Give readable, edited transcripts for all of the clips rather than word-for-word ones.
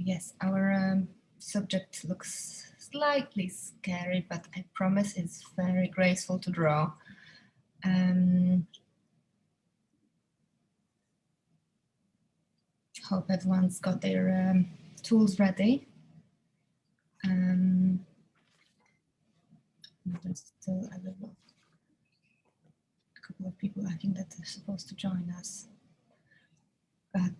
yes, our subject looks slightly scary, but I promise it's very graceful to draw. Hope everyone's got their tools ready. There's still a couple of people I think that are supposed to join us, but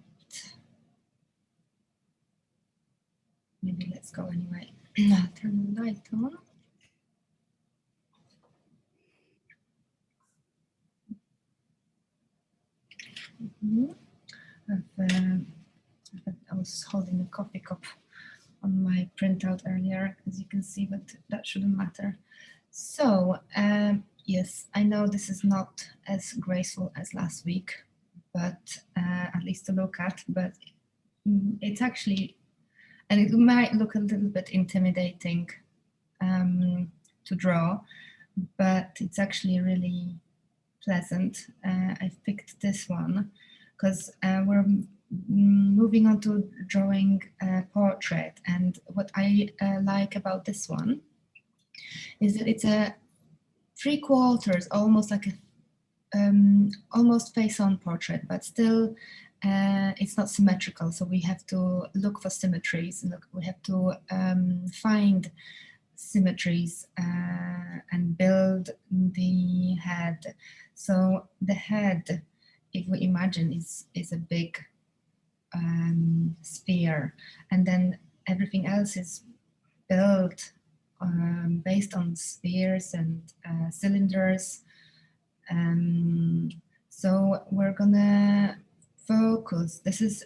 maybe let's go anyway. Turn the light on. I was holding a coffee cup on my printout earlier, as you can see, but that shouldn't matter. So, yes, I know this is not as graceful as last week, but at least to look at, but it's actually, and it might look a little bit intimidating to draw, but it's actually really pleasant. I've picked this one because we're moving on to drawing a portrait, and what I like about this one is that it's a 3/4, almost like a almost face-on portrait, but still it's not symmetrical, so we have to look for symmetries. We have to find symmetries and build the head. So the head, if we imagine, is a big sphere, and then everything else is built based on spheres and cylinders. So we're gonna focus. This is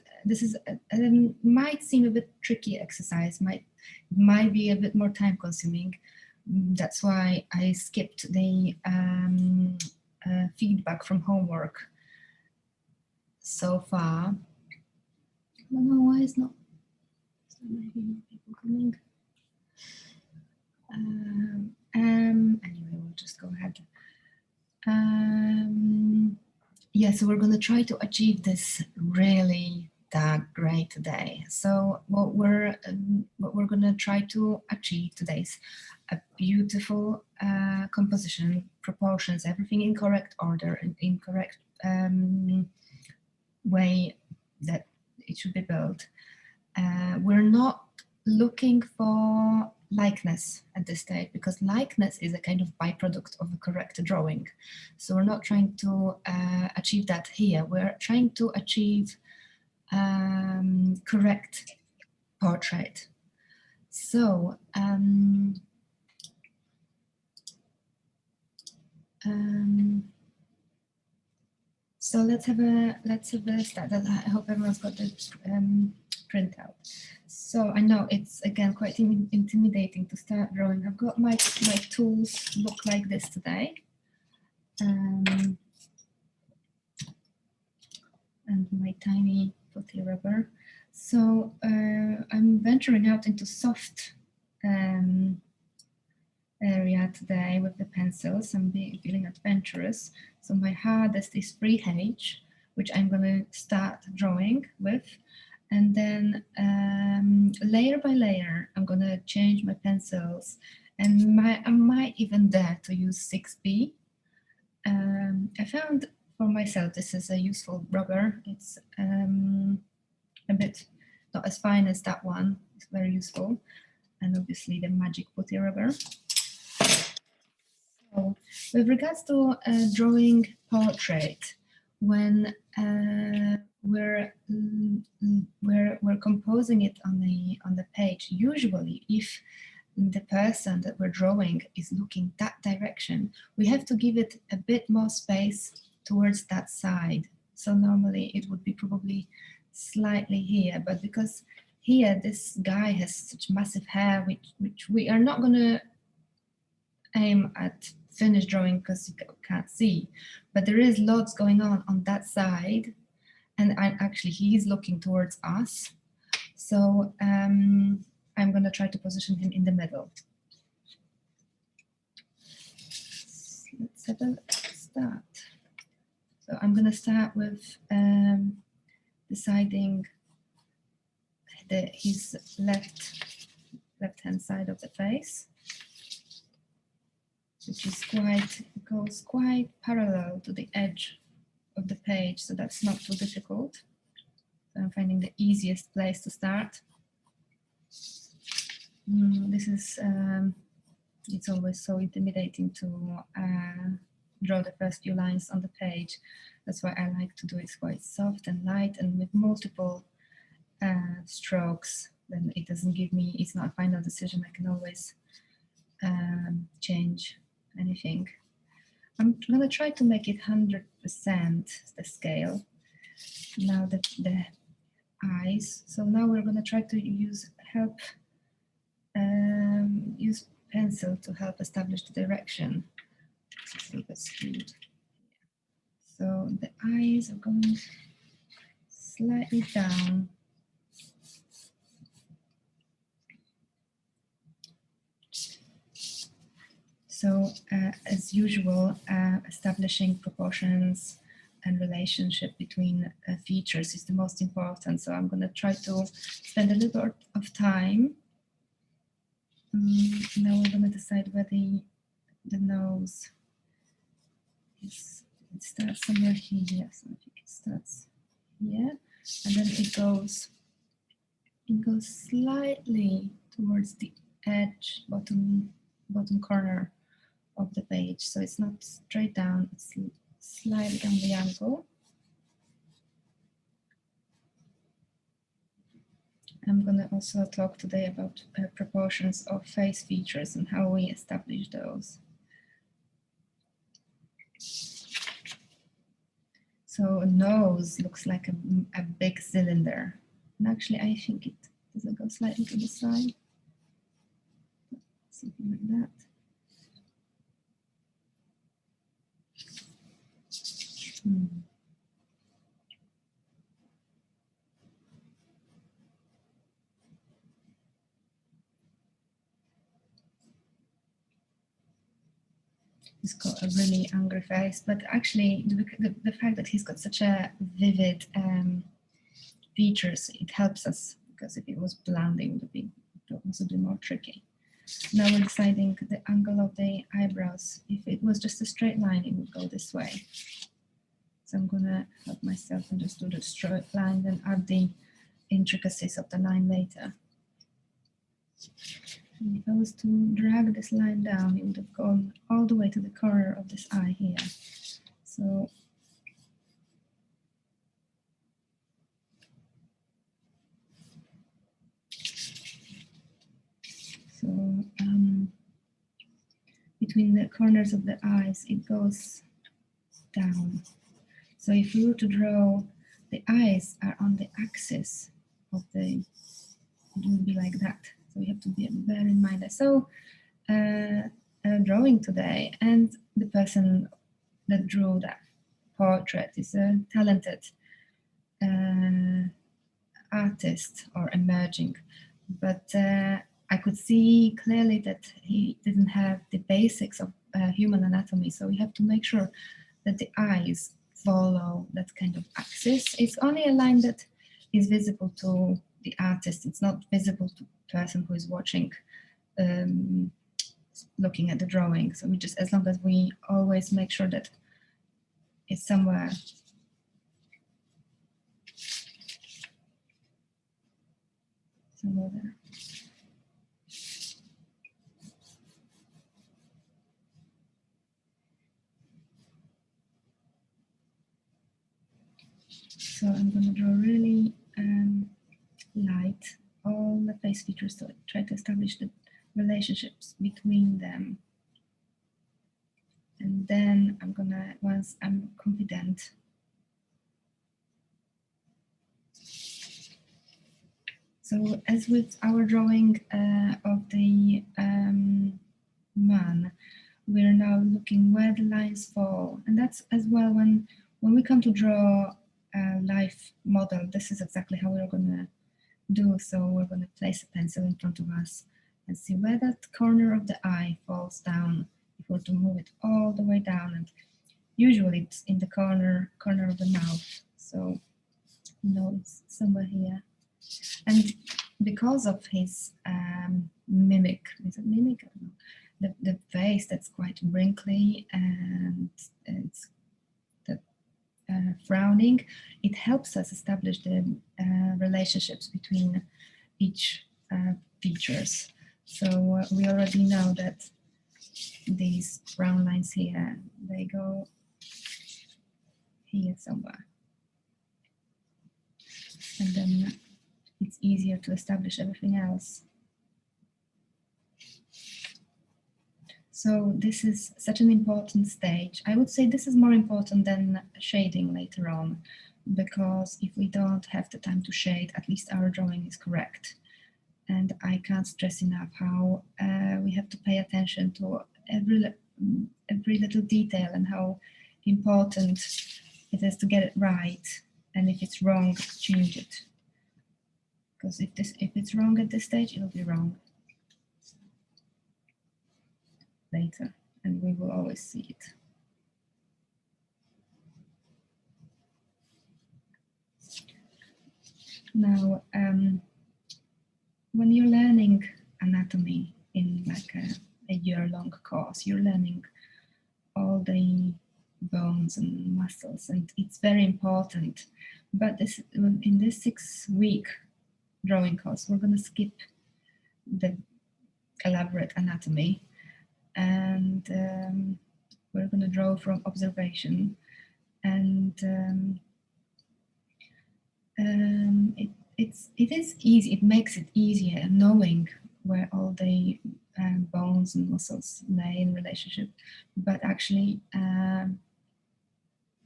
might seem a bit tricky exercise. Might be a bit more time consuming. That's why I skipped the feedback from homework so far. I don't know why it's not. People coming. Anyway, we'll just go ahead. Yeah, so we're going to try to achieve this really that great today. So what we're going to try to achieve today is a beautiful composition, proportions, everything in correct order and in correct way that it should be built. We're not looking for likeness at this stage, because likeness is a kind of byproduct of a correct drawing. So we're not trying to achieve that here. We're trying to achieve correct portrait. So so let's have a start. I hope everyone's got the printout. So I know it's again quite intimidating to start drawing. I've got my tools look like this today, and my tiny putty rubber. So I'm venturing out into soft area today with the pencils. I'm feeling adventurous. So my hardest is freehand, which I'm going to start drawing with. And then layer by layer, I'm going to change my pencils. And I might even dare to use 6B. I found for myself this is a useful rubber. It's a bit not as fine as that one. It's very useful. And obviously the magic putty rubber. So with regards to drawing portrait, when we're composing it on the page, usually if the person that we're drawing is looking that direction, we have to give it a bit more space towards that side. So normally it would be probably slightly here, but because here this guy has such massive hair, which we are not going to aim at finished drawing because you can't see, but there is lots going on that side, and actually he's looking towards us. So I'm going to try to position him in the middle. Let's have a start. So I'm going to start with deciding his left-hand side of the face, which is goes quite parallel to the edge of the page, so that's not too difficult. So I'm finding the easiest place to start. This is it's always so intimidating to draw the first few lines on the page. That's why I like to do it quite soft and light and with multiple strokes. Then it doesn't give me, it's not a final decision. I can always change anything. I'm going to try to make it 100% the scale. Now the eyes. So now we're going to try to use pencil to help establish the direction. So the eyes are going slightly down. So as usual, establishing proportions and relationship between features is the most important. So I'm going to try to spend a little bit of time. Now we're going to decide where the nose is. It starts somewhere here, so I think it starts here, and then it goes slightly towards the edge, bottom corner of the page. So it's not straight down, it's slightly on the angle. I'm going to also talk today about proportions of face features and how we establish those. So a nose looks like a big cylinder. And actually, I think it does go slightly to the side. Something like that. He's got a really angry face, but actually the fact that he's got such a vivid features, it helps us, because if it was bland, it would be possibly more tricky. Now we're deciding the angle of the eyebrows. If it was just a straight line, it would go this way. So I'm gonna help myself and just do the straight line, then add the intricacies of the line later. And if I was to drag this line down, it would have gone all the way to the corner of this eye here. So between the corners of the eyes, it goes down. So if we were to draw, the eyes are on the axis of it would be like that. So we have to bear in mind that. So drawing today, and the person that drew that portrait is a talented artist or emerging, but I could see clearly that he didn't have the basics of human anatomy. So we have to make sure that the eyes follow that kind of axis. It's only a line that is visible to the artist. It's not visible to the person who is watching, looking at the drawing. So we just, as long as we always make sure that it's somewhere there. So I'm going to draw really light all the face features to try to establish the relationships between them. And then I'm gonna, once I'm confident, so as with our drawing of the man, we're now looking where the lines fall. And that's as well when we come to draw a life model, this is exactly how we're gonna do. So we're gonna place a pencil in front of us and see where that corner of the eye falls down. If we're to move it all the way down, and usually it's in the corner of the mouth. So it's somewhere here. And because of his mimic, is it mimic? I don't know. The face that's quite wrinkly and it's frowning, it helps us establish the relationships between each features. So we already know that these brown lines here, they go here somewhere. And then it's easier to establish everything else. So this is such an important stage. I would say this is more important than shading later on, because if we don't have the time to shade, at least our drawing is correct. And I can't stress enough how we have to pay attention to every little detail and how important it is to get it right. And if it's wrong, change it. Because if it's wrong at this stage, it'll be wrong later, and we will always see it. Now, when you're learning anatomy in like a year-long course, you're learning all the bones and muscles, and it's very important. But in this 6-week drawing course, we're going to skip the elaborate anatomy, and we're going to draw from observation, and it is easy. It makes it easier knowing where all the bones and muscles lay in relationship. But actually,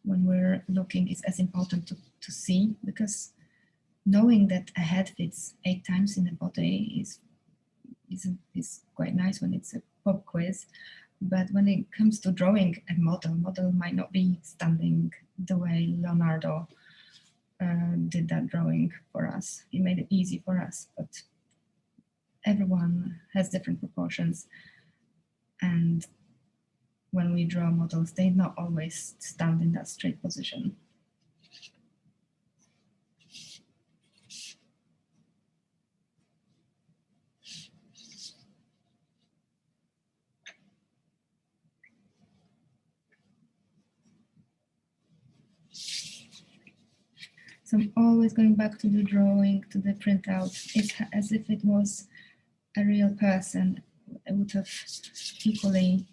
when we're looking, it's as important to see, because knowing that a head fits 8 times in a body is quite nice when it's a pop quiz. But when it comes to drawing a model might not be standing the way Leonardo did that drawing for us. He made it easy for us, but everyone has different proportions, and when we draw models, they not always stand in that straight position. So I'm always going back to the drawing, to the printout. It's as if it was a real person. I would have equally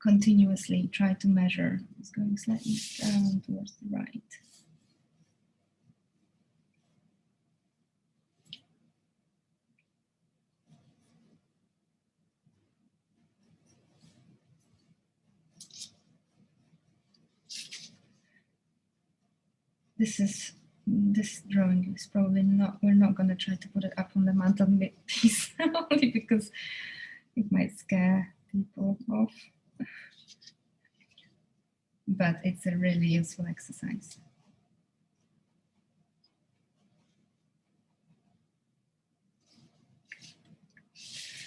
continuously tried to measure. It's going slightly down towards the right. This drawing is probably not, we're not going to try to put it up on the mantelpiece only because it might scare people off. But it's a really useful exercise.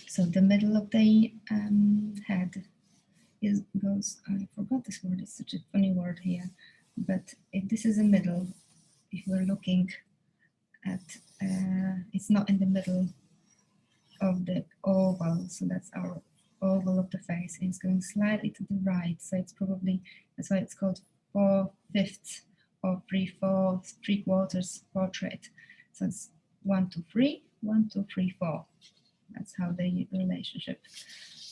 So the middle of the head goes, I forgot this word, it's such a funny word here, but if this is a middle, if we're looking at, it's not in the middle of the oval, so that's our oval of the face, and it's going slightly to the right, so it's probably, that's why it's called 4/5 or 3/4 portrait. So it's 1, 2, 3, 1, 2, 3, 4. That's how the relationship,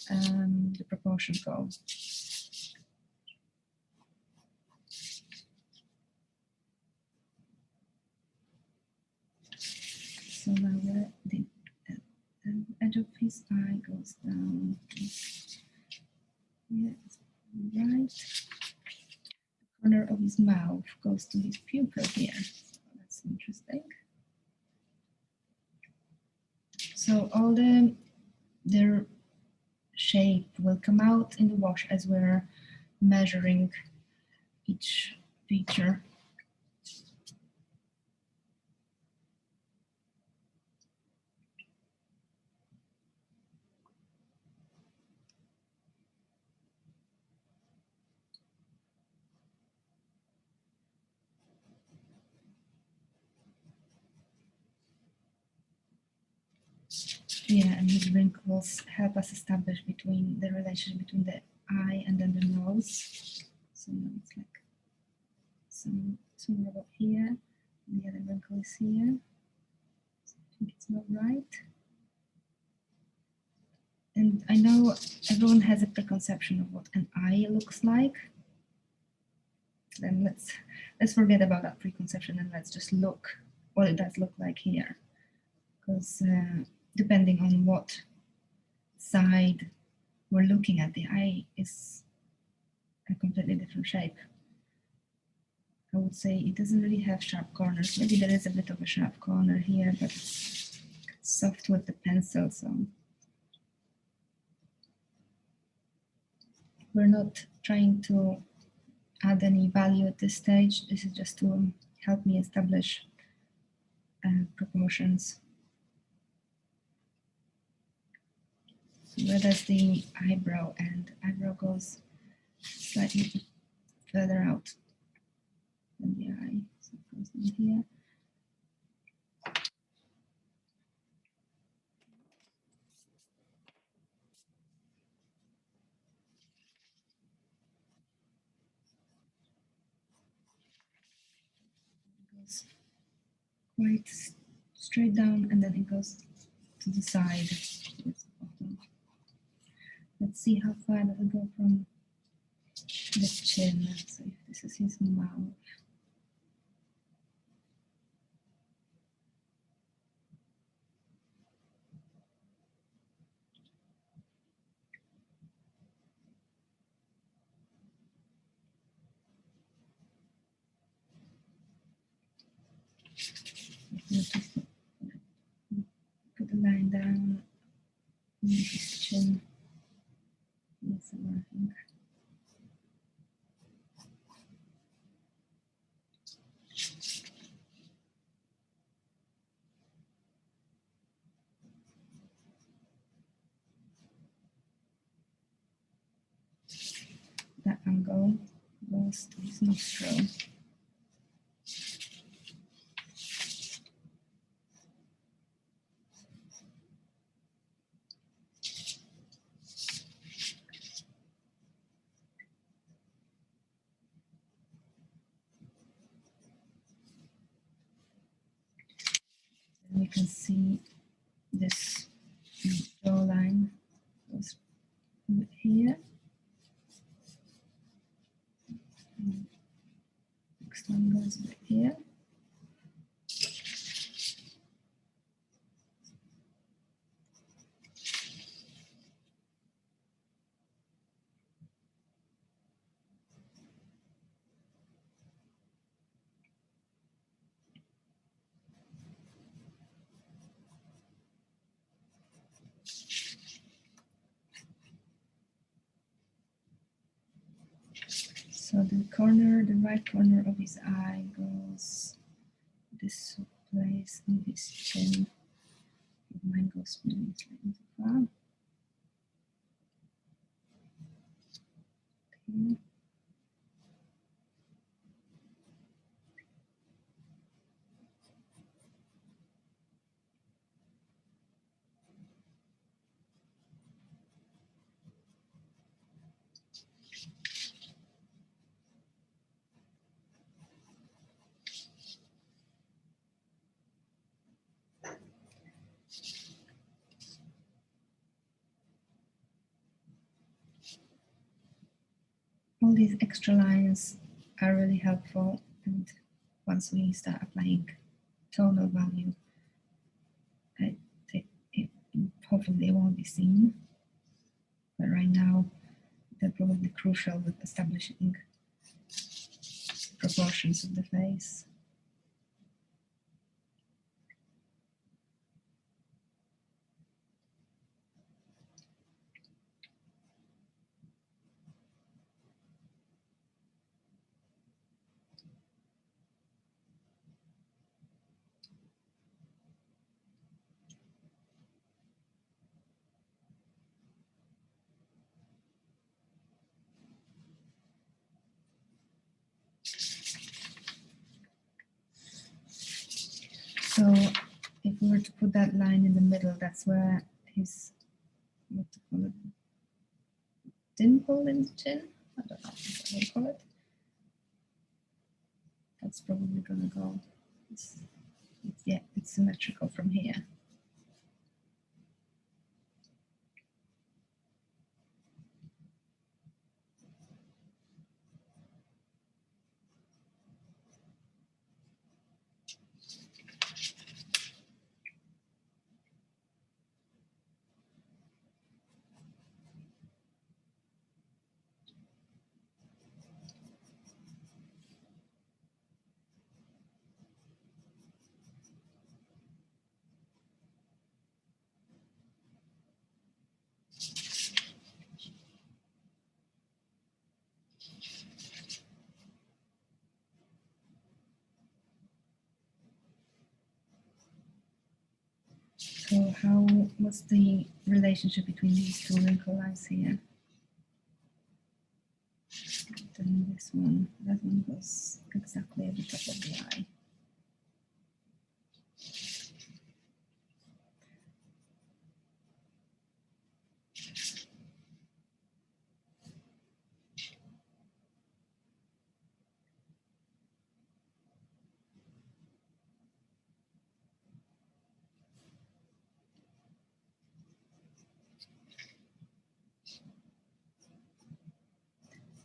the proportion goes. So now the edge of his eye goes down. Yes, right. The corner of his mouth goes to his pupil here. So that's interesting. So all their shape will come out in the wash as we're measuring each feature. Yeah, and these wrinkles help us establish between the relationship between the eye and then the nose. So now it's like some about here. The other wrinkle is here. So I think it's not right. And I know everyone has a preconception of what an eye looks like. Then let's forget about that preconception and let's just look what it does look like here. Because depending on what side we're looking at, the eye is a completely different shape. I would say it doesn't really have sharp corners. Maybe there is a bit of a sharp corner here, but it's soft with the pencil, so we're not trying to add any value at this stage. This is just to help me establish proportions. So where does the eyebrow end? Eyebrow goes slightly further out than the eye, so it goes in here. It goes quite straight down and then it goes to the side. Let's see how far does it go from the chin. So if this is his mouth. Put the line down in his chin. Yes, I think. That angle goes to his nostril. And you can see this jawline goes here. Next one goes here. So the right corner of his eye goes this place on his chin. Mine goes maybe slightly too far. Okay. All these extra lines are really helpful, and once we start applying tonal value, hopefully they won't be seen. But right now, they're probably crucial with establishing proportions of the face. So if we were to put that line in the middle, that's where his, what to call it, dimple in the chin. I don't know what they call it. That's probably gonna go. Yeah, it's symmetrical from here. So what's the relationship between these two wrinkle lines here? Then this one, that one goes exactly at the top of the eye.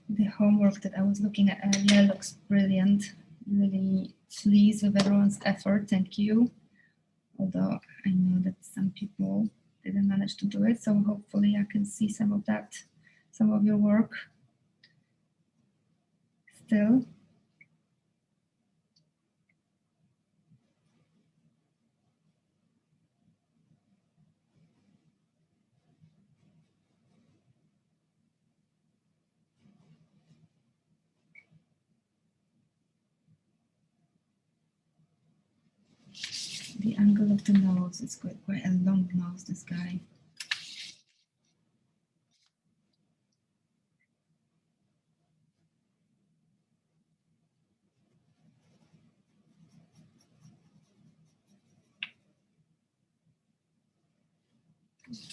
The homework that I was looking at earlier looks brilliant. Really pleased with everyone's effort. Thank you. Although I know that some people didn't manage to do it, so hopefully I can see some of that, some of your work still. The angle of the nose is quite a long nose, this guy.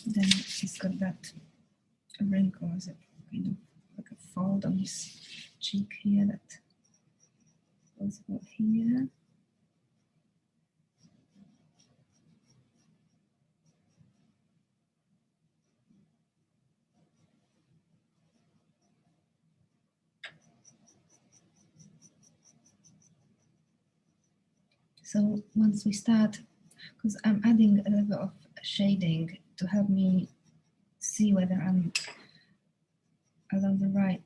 Then he's got that wrinkle, is it kind of like a fold on his cheek here that goes about here. So once we start, because I'm adding a little bit of shading to help me see whether I'm along the right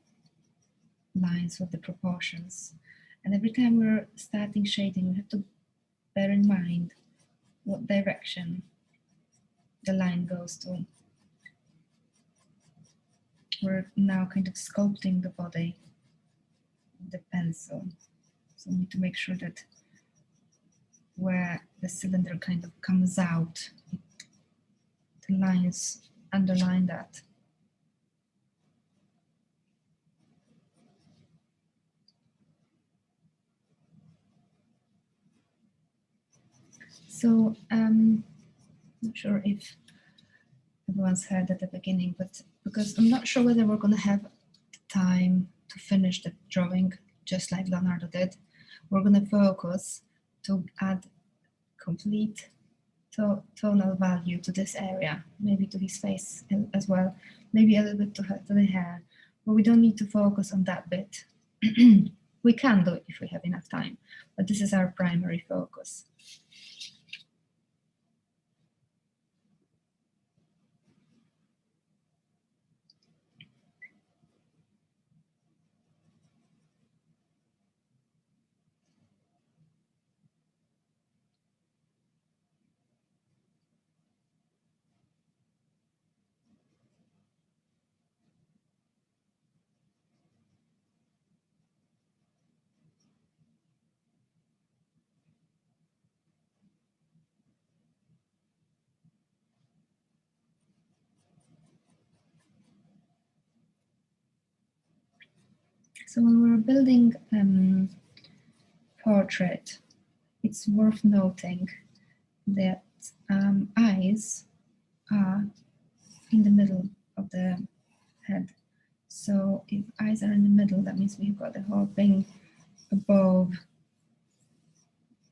lines with the proportions. And every time we're starting shading, we have to bear in mind what direction the line goes to. We're now kind of sculpting the body with the pencil. So we need to make sure that where the cylinder kind of comes out, the lines underline that. So not sure if everyone's heard at the beginning, but because I'm not sure whether we're going to have time to finish the drawing just like Leonardo did, we're going to focus to add complete tonal value to this area, maybe to his face as well, maybe a little bit to the hair, but we don't need to focus on that bit. We can do it if we have enough time, but this is our primary focus. So when we're building portrait, it's worth noting that eyes are in the middle of the head. So if eyes are in the middle, that means we've got the whole thing above.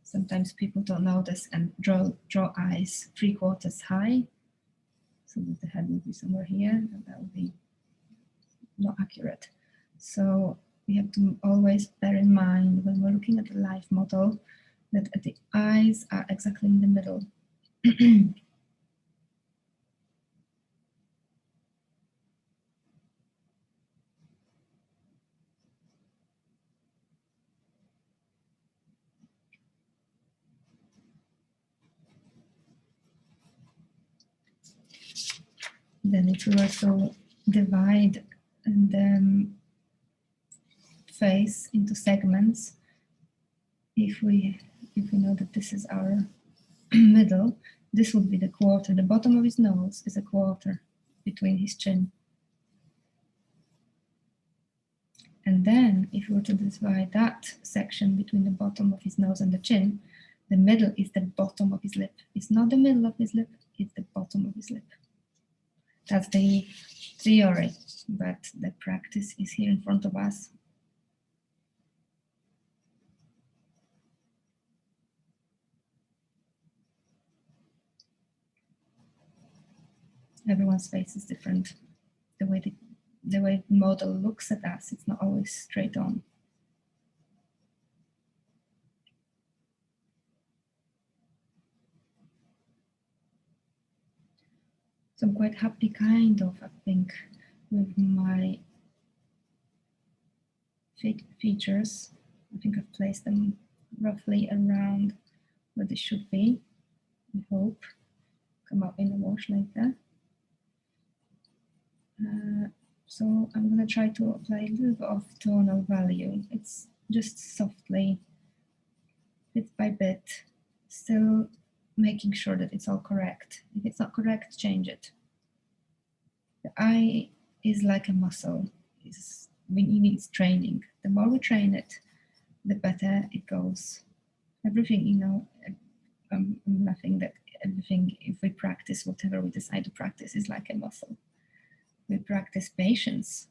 Sometimes people don't notice and draw eyes 3/4 high, so that the head will be somewhere here, and that will be not accurate. So we have to always bear in mind when we're looking at the life model that the eyes are exactly in the middle. Then if we were to divide the face into segments, if we know that this is our middle, this would be the quarter. The bottom of his nose is a quarter between his chin. And then if we were to divide that section between the bottom of his nose and the chin, the middle is the bottom of his lip. It's not the middle of his lip, it's the bottom of his lip. That's the theory, but the practice is here in front of us. Everyone's face is different. The way the model looks at us, it's not always straight on. So I'm quite happy, kind of, I think, with my features. I think I've placed them roughly around where they should be. I hope. Come up in the wash later. So I'm going to try to apply a little bit of tonal value. It's just softly, bit by bit, still making sure that it's all correct. If it's not correct, change it. The eye is like a muscle. It needs training. The more we train it, the better it goes. Everything, you know, I'm laughing that everything, if we practice whatever we decide to practice, is like a muscle. We practice patience.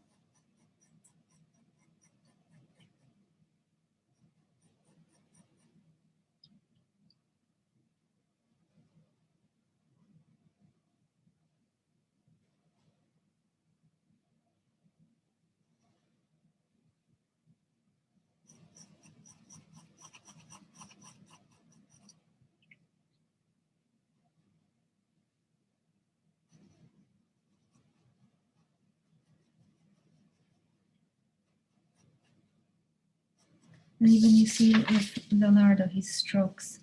And even you see with Leonardo, his strokes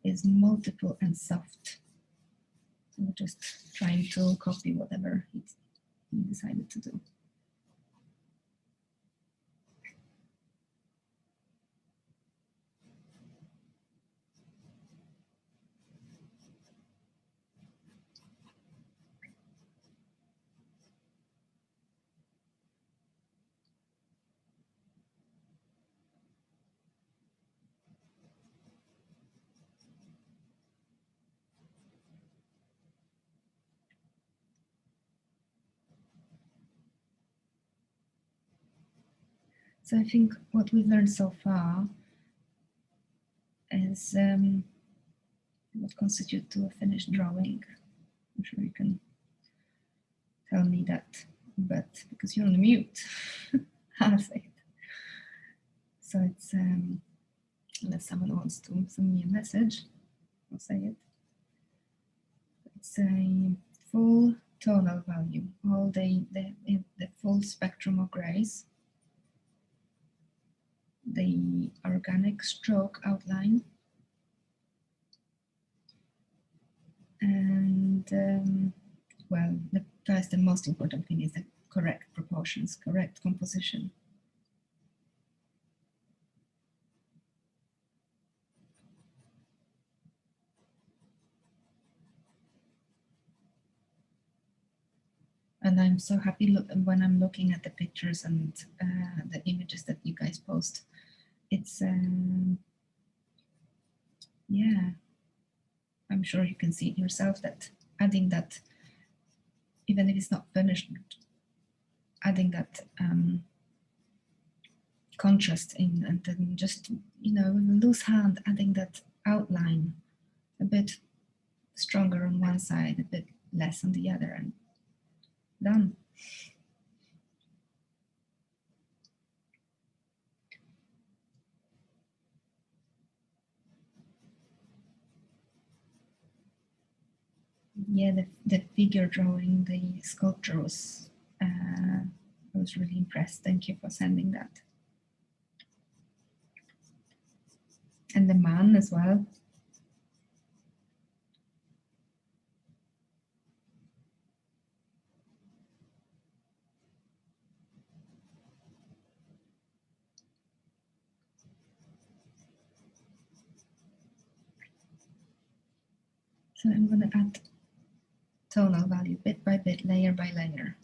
is multiple and soft. So we're just trying to copy whatever he decided to do. So I think what we've learned so far is what constitutes to a finished drawing. I'm sure you can tell me that, but because you're on mute, I'll say it. So it's, unless someone wants to send me a message, I'll say it. It's a full tonal value, all the full spectrum of grays, the organic stroke outline, and well, the first and most important thing is the correct proportions, correct composition. And I'm so happy when I'm looking at the pictures and the images that you guys post. It's, yeah, I'm sure you can see it yourself that adding that even if it's not finished, adding that contrast in, and then just, you know, with a loose hand, adding that outline a bit stronger on one side, a bit less on the other, and done. Yeah, the figure drawing, the sculpture was, I was really impressed. Thank you for sending that. And the man as well. So I'm going to add tonal value bit by bit, layer by layer.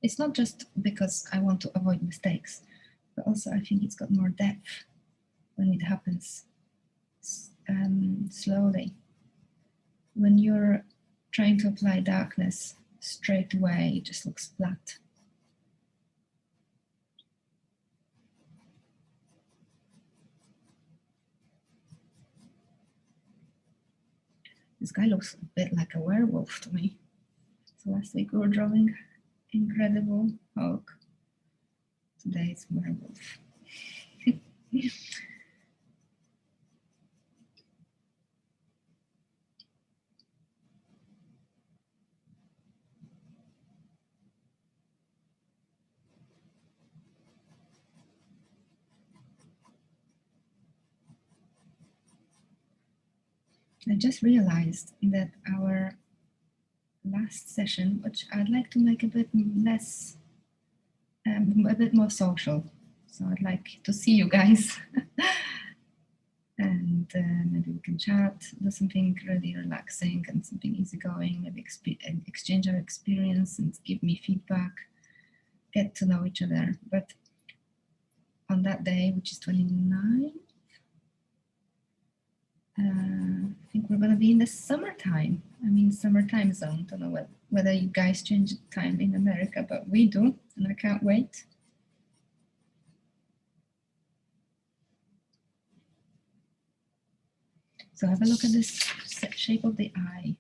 It's not just because I want to avoid mistakes, but also I think it's got more depth when it happens slowly. When you're trying to apply darkness straight away, it just looks flat. This guy looks a bit like a werewolf to me. So last week we were drawing Incredible Hulk. Today it's werewolf. I just realized that our last session, which I'd like to make a bit less, a bit more social. So I'd like to see you guys. And maybe we can chat, do something really relaxing and something easygoing, maybe exchange our experience and give me feedback, get to know each other. But on that day, which is 29th, I think we're going to be in the summertime. I mean, summertime zone. Don't know whether you guys change the time in America, but we do, and I can't wait. So have a look at this shape of the eye.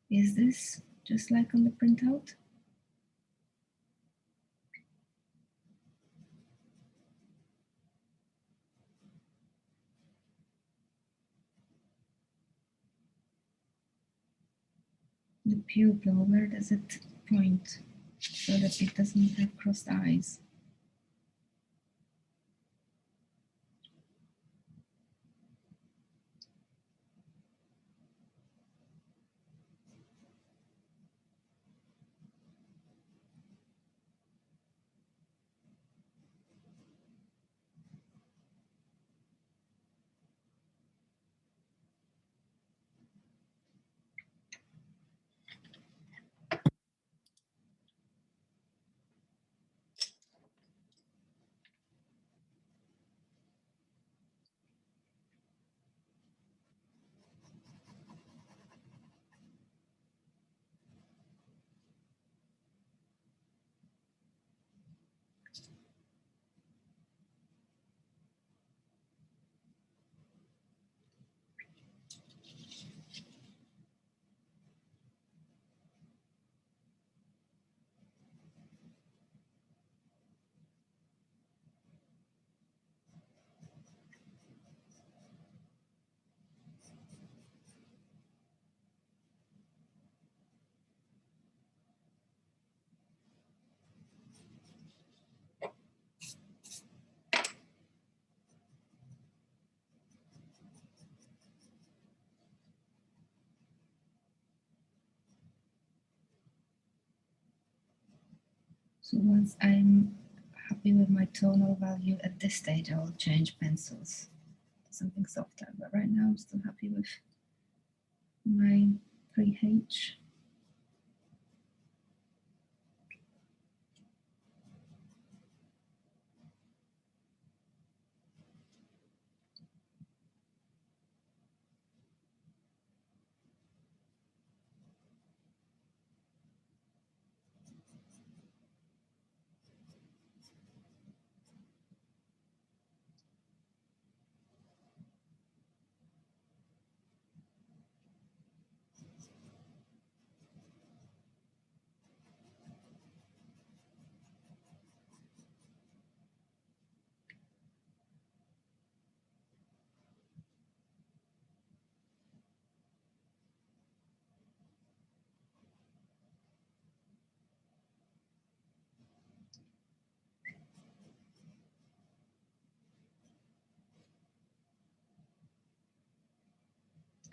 Is this just like on the printout? The pupil, where does it point so that it doesn't have crossed eyes? So once I'm happy with my tonal value at this stage, I will change pencils to something softer. But right now I'm still happy with my 3H.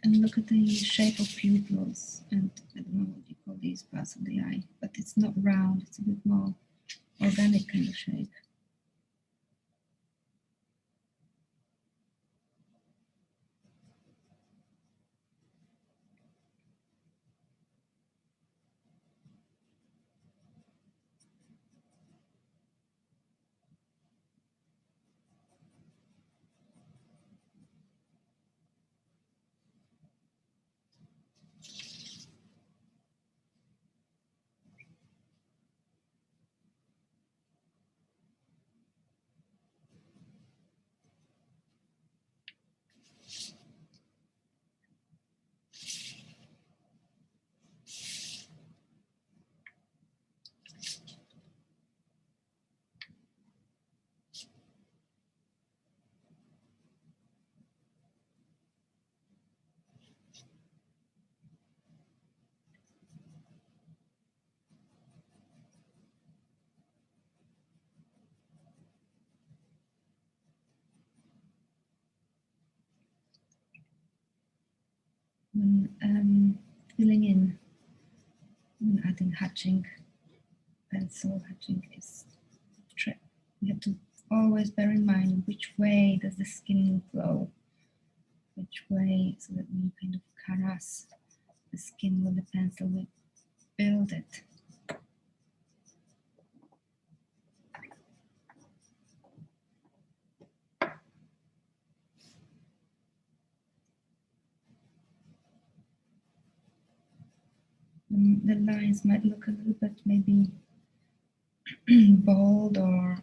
and look at the shape of pupils, and I don't know what you call these parts of the eye, but it's not round, it's a bit more organic kind of shape. When filling in, when adding hatching, pencil hatching is trick. We have to always bear in mind which way does the skin flow, which way, so that we kind of caress the skin with the pencil, we build it. The lines might look a little bit maybe bold or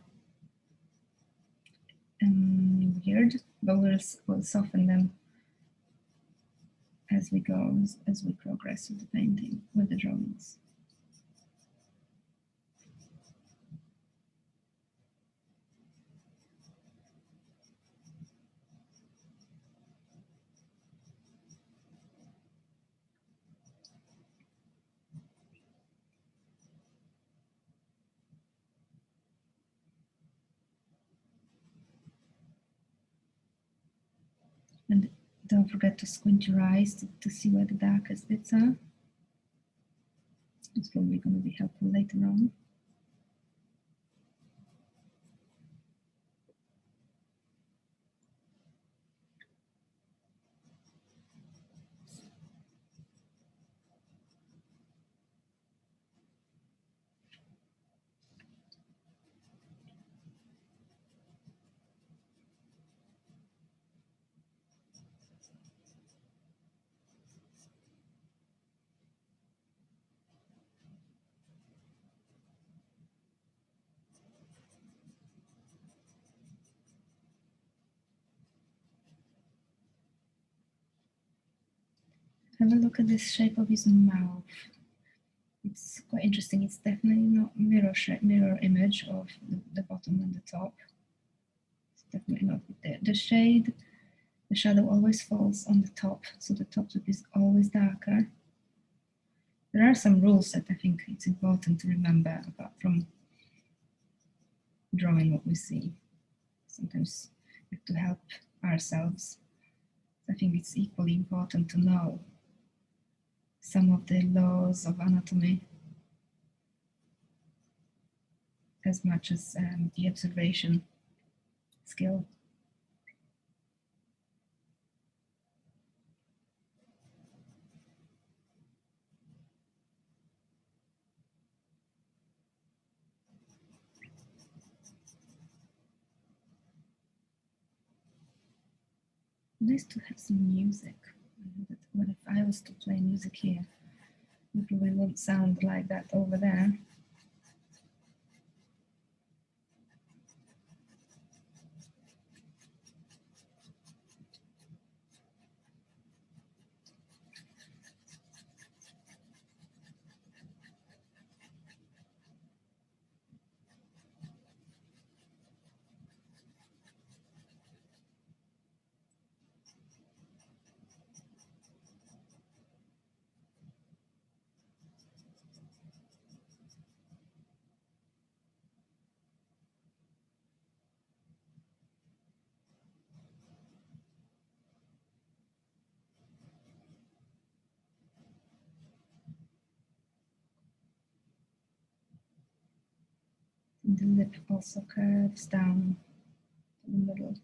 weird, but we'll soften them as we go, as we progress with the painting, with the drawings. And don't forget to squint your eyes to see where the darkest bits are. It's probably going to be helpful later on. Have a look at this shape of his mouth. It's quite interesting. It's definitely not mirror image of the bottom and the top. It's definitely not there. The shade, the shadow always falls on the top, so the top is always darker. There are some rules that I think it's important to remember apart from drawing what we see. Sometimes we have to help ourselves. I think it's equally important to know some of the laws of anatomy as much as the observation skill. Nice to have some music. But if I was to play music here, it probably wouldn't sound like that over there. And the lip also curves down to the middle.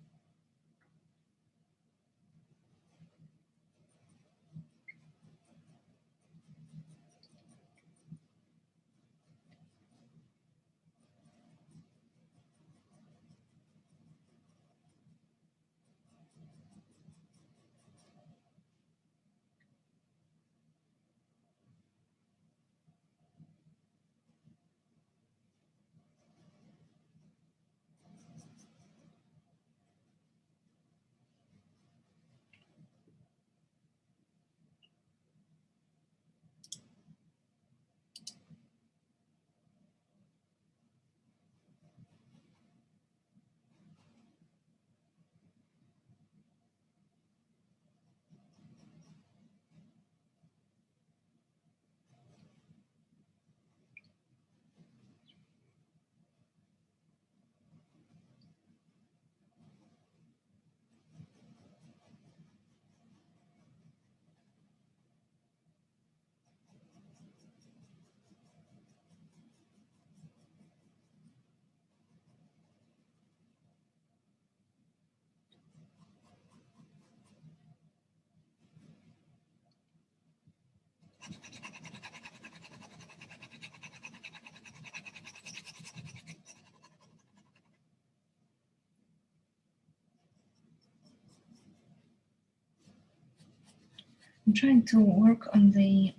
I'm trying to work on the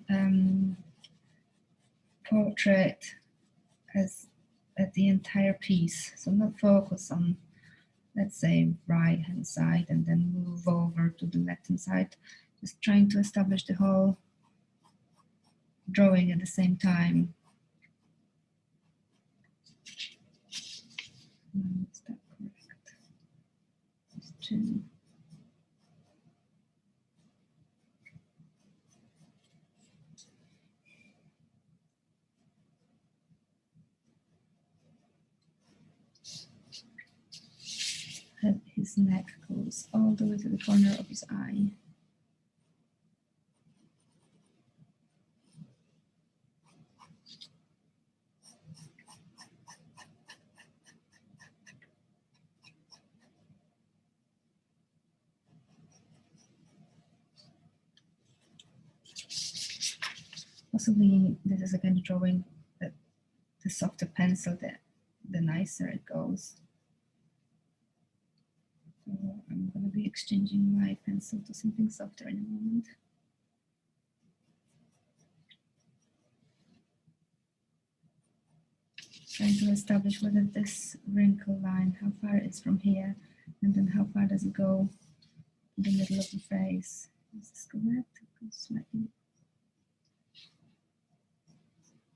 portrait as at the entire piece, so not focus on, let's say, right hand side and then move over to the left hand side, just trying to establish the whole drawing at the same time. Is that correct? Question. His neck goes all the way to the corner of his eye. Possibly this is a kind of drawing that the softer pencil, the nicer it goes. So I'm going to be exchanging my pencil to something softer in a moment. Trying to establish whether this wrinkle line, how far it is from here, and then how far does it go in the middle of the face. Is this correct? It goes slightly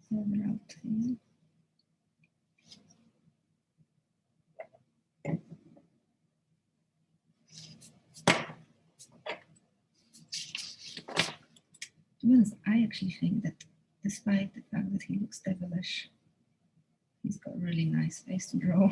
further out here. To be honest, I actually think that despite the fact that he looks devilish, he's got a really nice face to draw.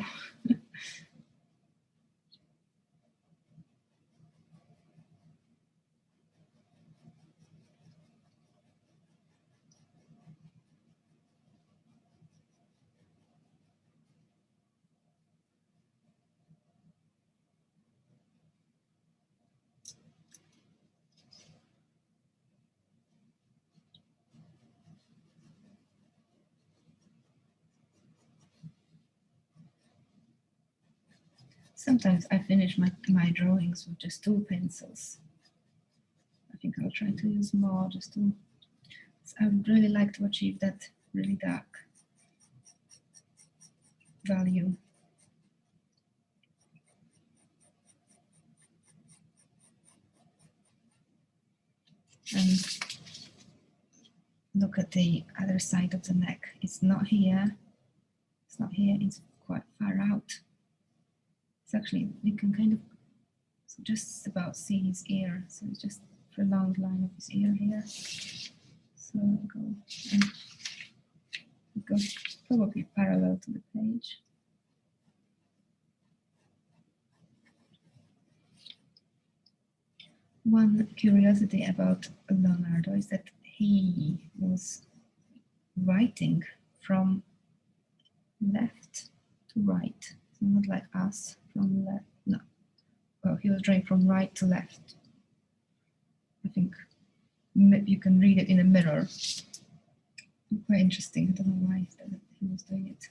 Sometimes I finish my drawings with just 2 pencils. I think I'll try to use more just to, I would really like to achieve that really dark value. And look at the other side of the neck. It's not here. It's not here. It's quite far out. It's actually, you can kind of just about see his ear. So it's just a prolonged line of his ear here. So I'll go and it goes probably parallel to the page. One curiosity about Leonardo is that he was writing from left to right. So not like us from left. No. Well, he was drawing from right to left. I think maybe you can read it in a mirror. Quite interesting. I don't know why he was doing it.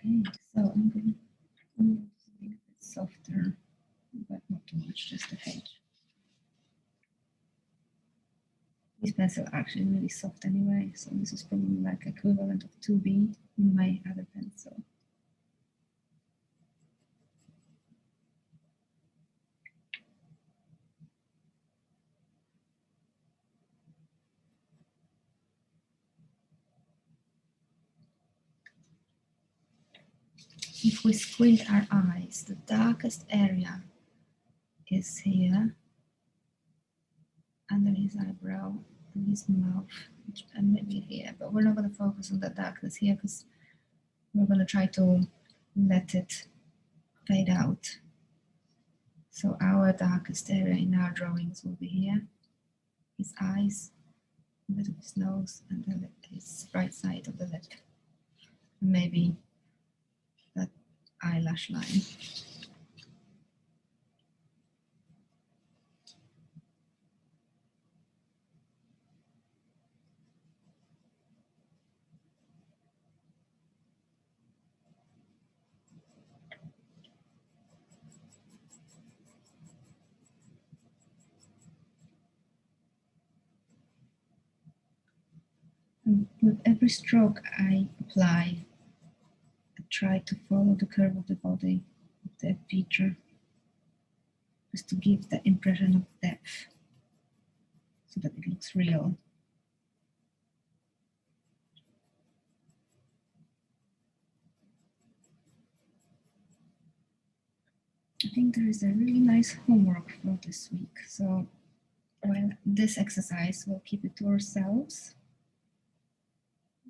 Okay, so I'm going to make it a bit softer, but not too much, just a hint. This pencil actually really soft anyway, so this is probably like equivalent of 2B in my other pencil. If we squint our eyes, the darkest area is here, under his eyebrow and his mouth, and maybe here, but we're not going to focus on the darkness here because we're going to try to let it fade out. So our darkest area in our drawings will be here, his eyes, a bit of his nose, and then his right side of the lip, and maybe that eyelash line. And with every stroke I apply, I try to follow the curve of the body of the feature, just to give the impression of depth, so that it looks real. I think there is a really nice homework for this week. So while this exercise, we'll keep it to ourselves.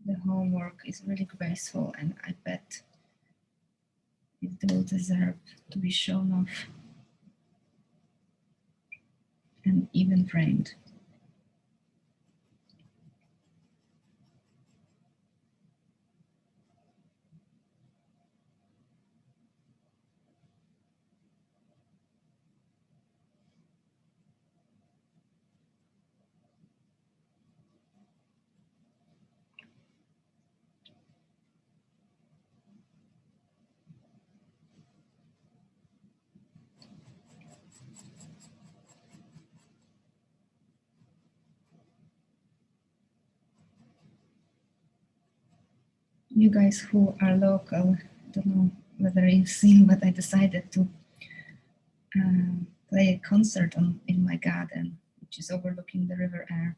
The homework is really graceful, and I bet it will deserve to be shown off and even framed. You guys who are local, I don't know whether you've seen, but I decided to play a concert in my garden, which is overlooking the River Aire.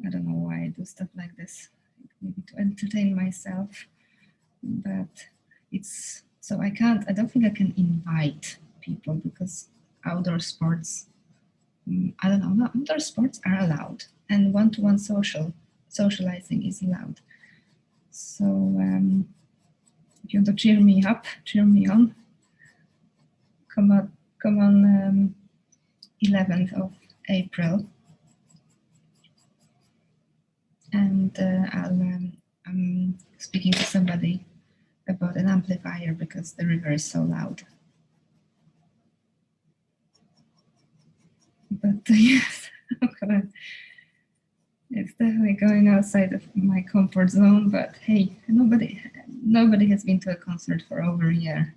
I don't know why I do stuff like this, maybe to entertain myself, but it's, so I don't think I can invite people because outdoor sports, I don't know, no, outdoor sports are allowed, and one-to-one socializing is allowed. So if you want to cheer me up, cheer me on, come on 11th of April, and I'm speaking to somebody about an amplifier because the river is so loud. But yes, it's definitely going outside of my comfort zone, but hey, nobody has been to a concert for over a year.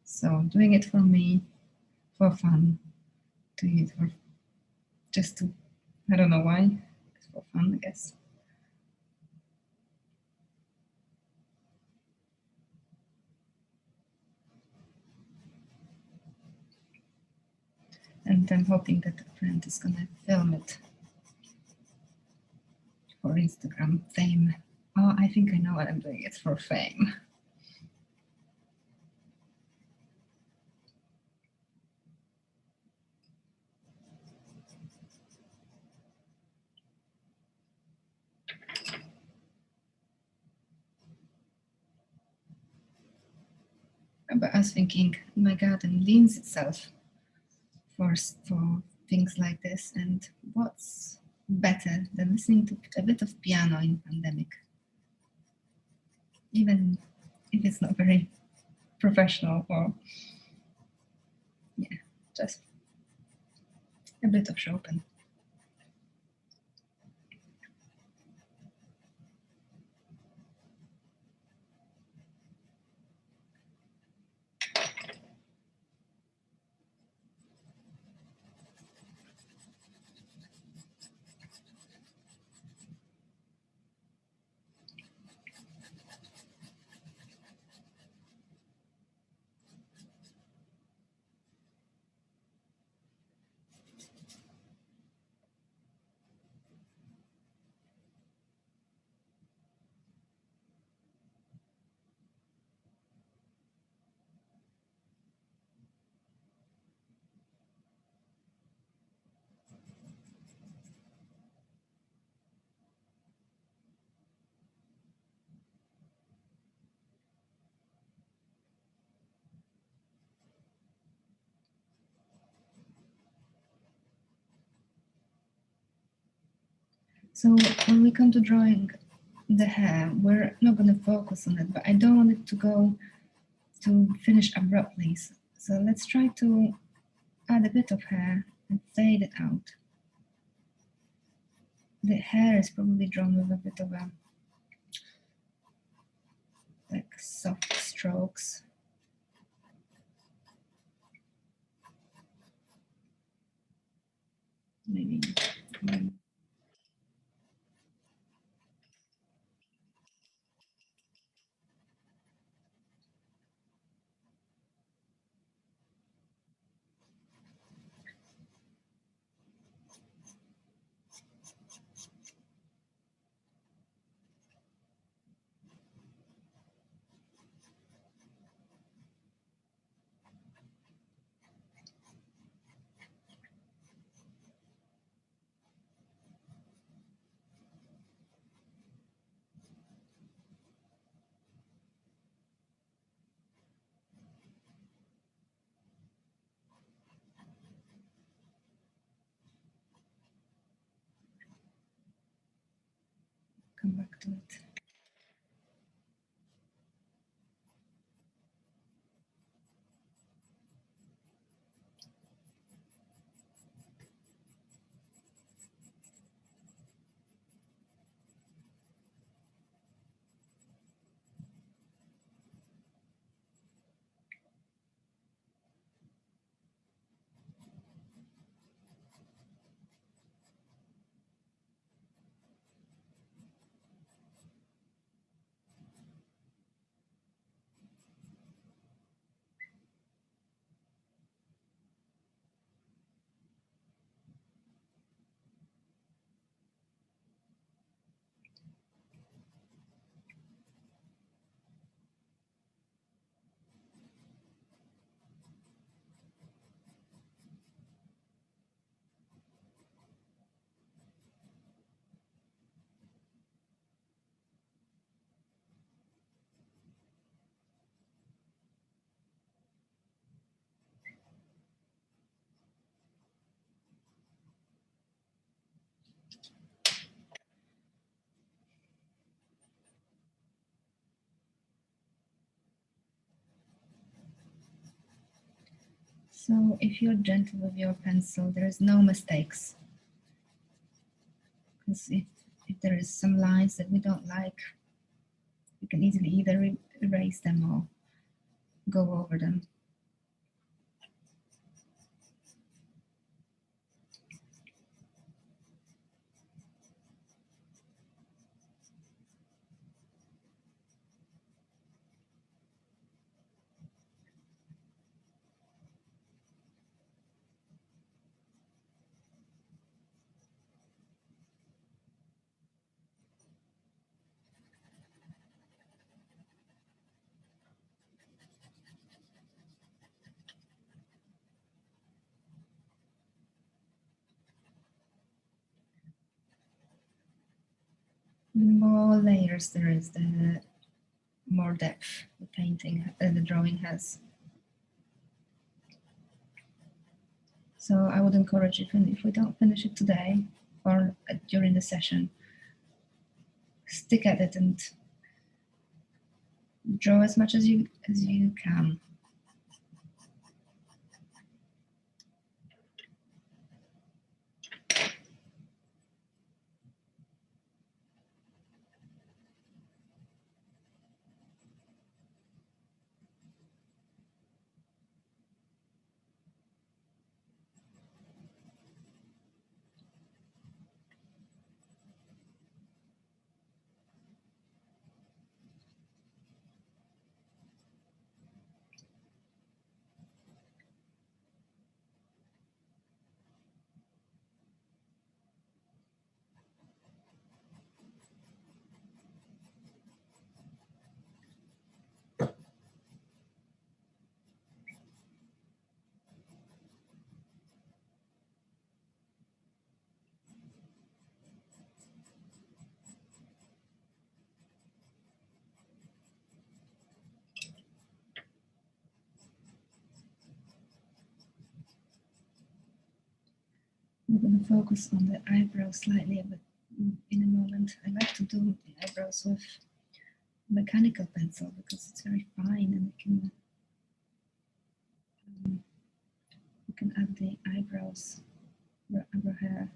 So doing it for me, for fun, doing it for just to, I don't know why, it's for fun, I guess. And I'm hoping that a friend is gonna film it for Instagram fame. Oh, I think I know what I'm doing it for fame. But I was thinking, my garden leans itself for things like this, and what's better than listening to a bit of piano in pandemic, even if it's not very professional, or yeah, just a bit of Chopin. So when we come to drawing the hair, we're not going to focus on it, but I don't want it to go to finish abruptly. So let's try to add a bit of hair and fade it out. The hair is probably drawn with a bit of a like soft strokes. Maybe. Come back to it. So if you're gentle with your pencil, there's no mistakes. Because if there is some lines that we don't like, you can easily either erase them or go over them. layers there is, the more depth the painting, the drawing has. So I would encourage, even if we don't finish it today or during the session, stick at it and draw as much as you can. I'm going to focus on the eyebrows slightly, but in a moment. I like to do the eyebrows with mechanical pencil because it's very fine and you can add the eyebrows over hair.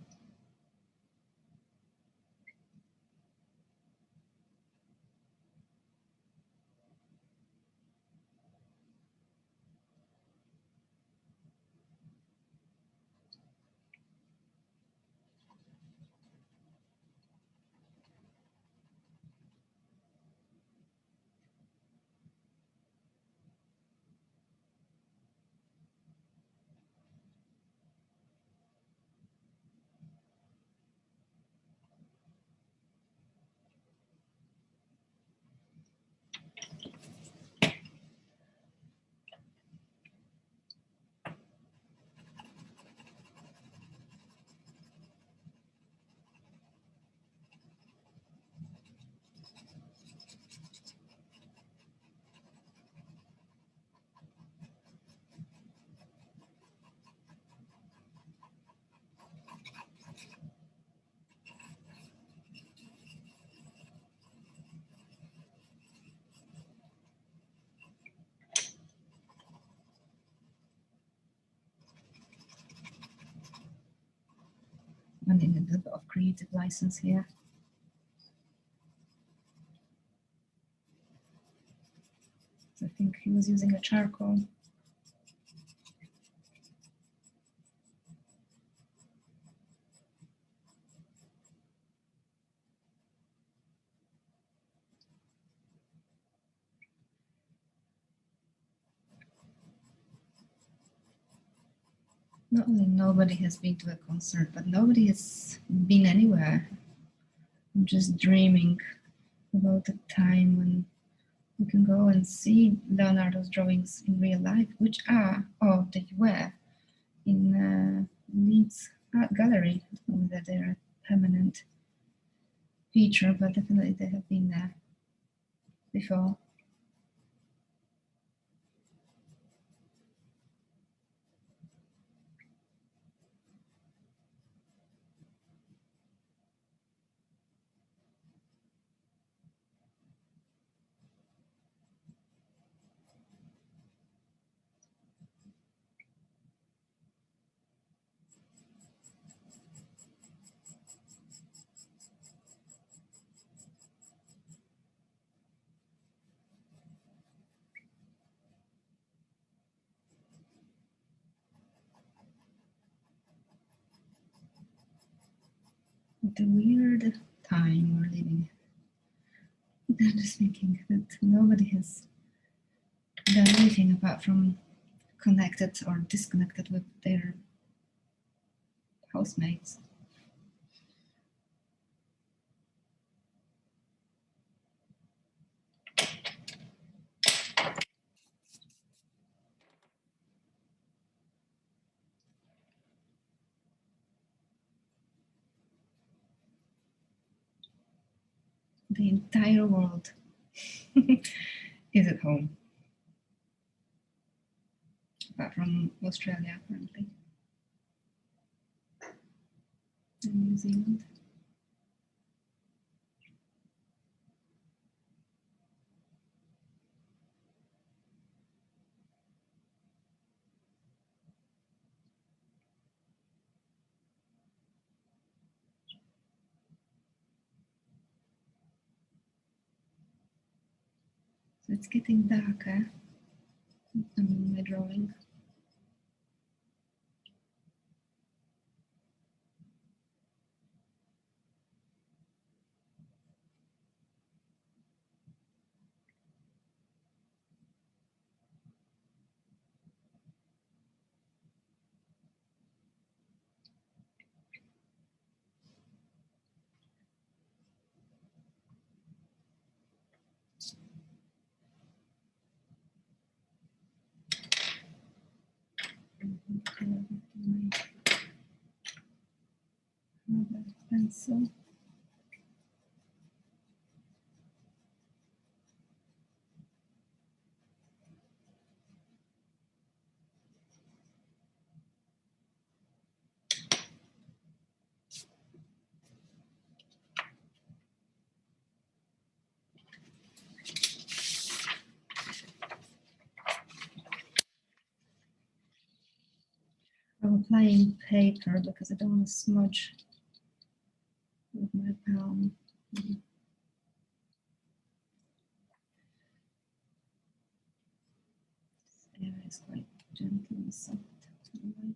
And in a little bit of creative license here. So I think he was using a charcoal. Not only nobody has been to a concert, but nobody has been anywhere. I'm just dreaming about a time when we can go and see Leonardo's drawings in real life, which are, or they were, in Leeds Art Gallery. I don't know whether they're a permanent feature, but definitely they have been there before. What a weird time we're living. I'm just thinking that nobody has done anything apart from connected or disconnected with their housemates. the entire world is at home, apart from Australia apparently, and New Zealand. So it's getting darker, my drawing. Pencil. I'm applying paper because I don't want to smudge with my palm. This area is quite gentle and soft and light.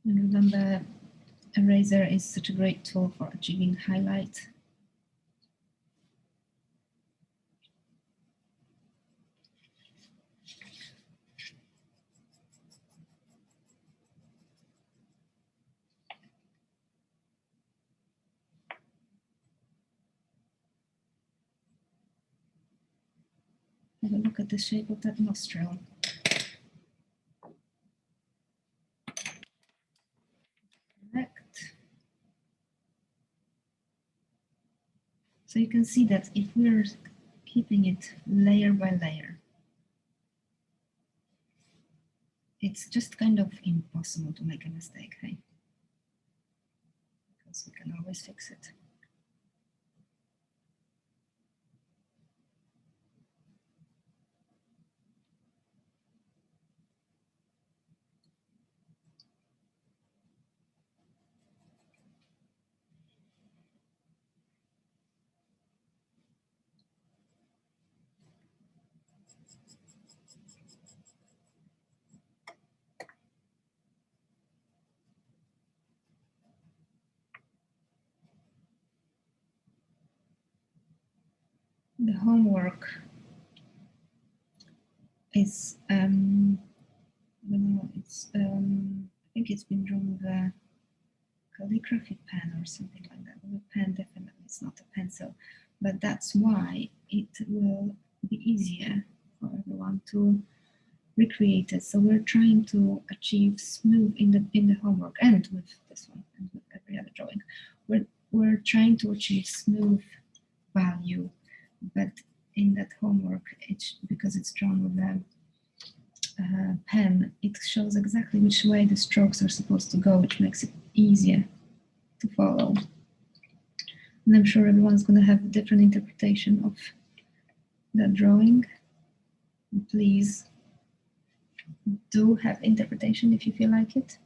And remember, eraser is such a great tool for achieving highlight. Have a look at the shape of that nostril. Correct. So you can see that if we're keeping it layer by layer, it's just kind of impossible to make a mistake, hey? Because we can always fix it. The homework is, I don't know, it's, I think it's been drawn with a calligraphy pen or something like that. With a pen, definitely, it's not a pencil. But that's why it will be easier for everyone to recreate it. So we're trying to achieve smooth in the homework, and with this one, and with every other drawing. We're trying to achieve smooth value, but in that homework, because it's drawn with a pen, it shows exactly which way the strokes are supposed to go, which makes it easier to follow. And I'm sure everyone's going to have a different interpretation of that drawing. Please do have interpretation if you feel like it.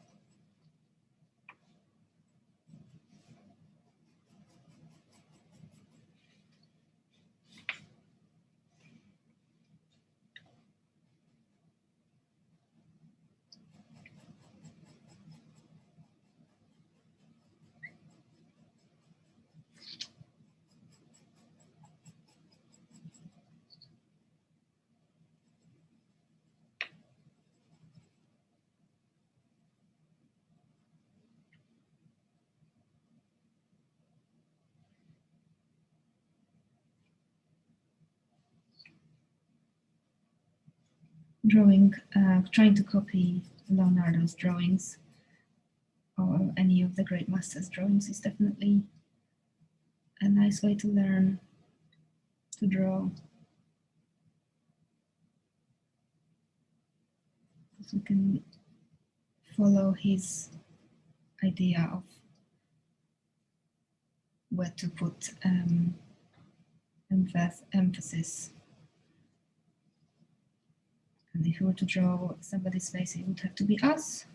drawing, trying to copy Leonardo's drawings or any of the great masters' drawings is definitely a nice way to learn to draw. Because we can follow his idea of where to put emphasis. And if we were to draw somebody's face, it would have to be us,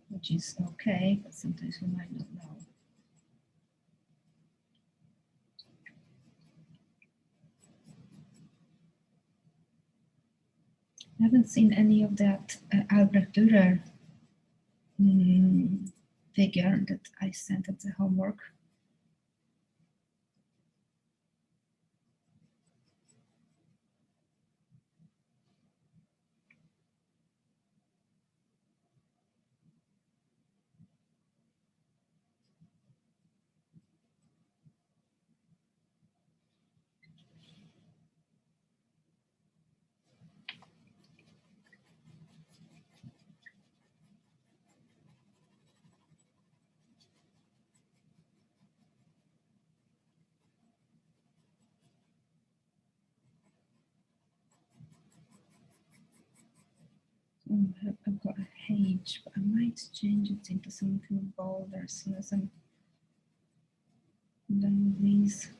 which is okay, but sometimes we might not know. I haven't seen any of that Albrecht Dürer figure that I sent at the homework. I've got a H, but I might change it into something bolder as soon as I'm done with these.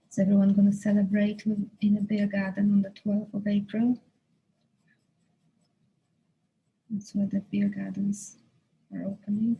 Is everyone going to celebrate in a beer garden on the 12th of April? That's where the beer gardens are opening.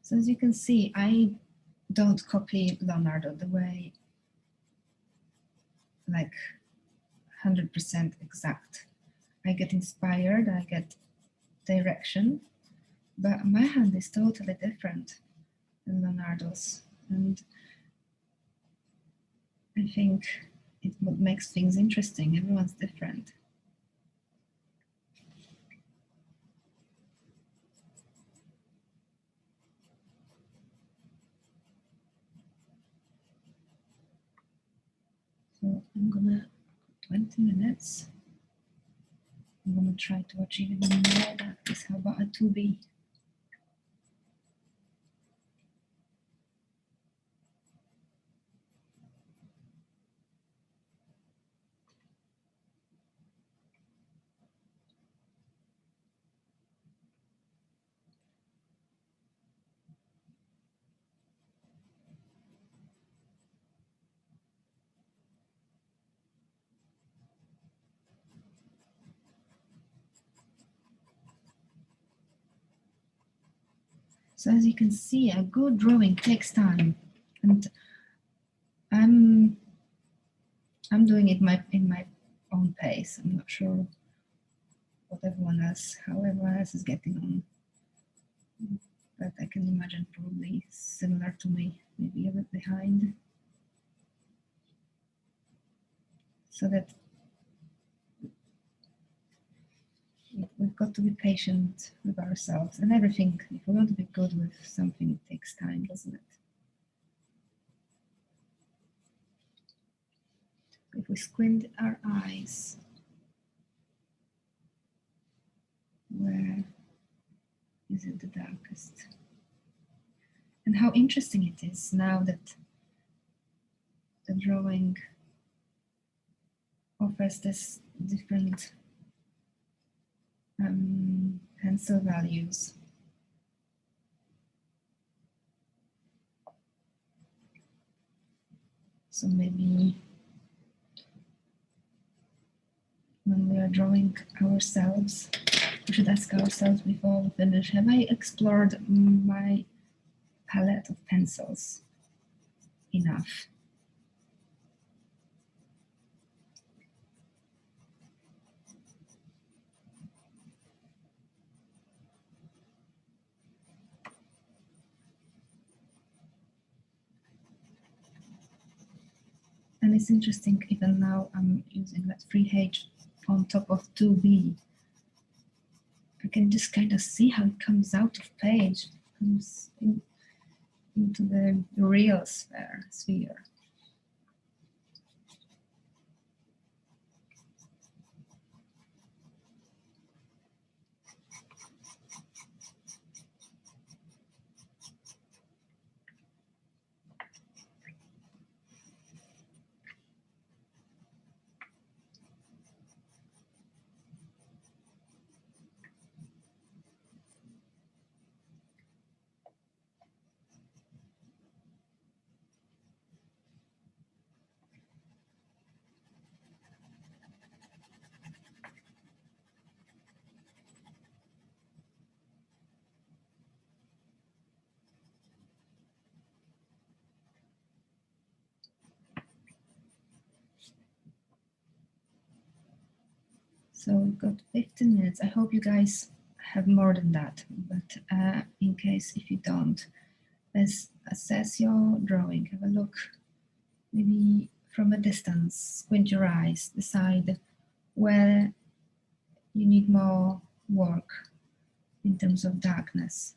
So as you can see, I don't copy Leonardo the way like 100% exact. I get inspired, I get direction, but my hand is totally different than Leonardo's. And I think it's what makes things interesting. Everyone's different. So I'm gonna 20 minutes. I'm gonna try to achieve even more than this. How about a 2B? So as you can see, a good drawing takes time, and I'm doing it in my own pace. I'm not sure what everyone else, how everyone else is getting on, but I can imagine probably similar to me, maybe a bit behind. So that we've got to be patient with ourselves and everything. If we want to be good with something, it takes time, doesn't it? If we squint our eyes, where is it the darkest? And how interesting it is now that the drawing offers this different pencil values. So maybe when we are drawing ourselves, we should ask ourselves before we finish, have I explored my palette of pencils enough? And it's interesting, even now I'm using that freehand on top of 2B. I can just kind of see how it comes out of page, comes into the real sphere. So we've got 15 minutes. I hope you guys have more than that, but in case if you don't, let's assess your drawing. Have a look, maybe from a distance, squint your eyes, decide where you need more work in terms of darkness.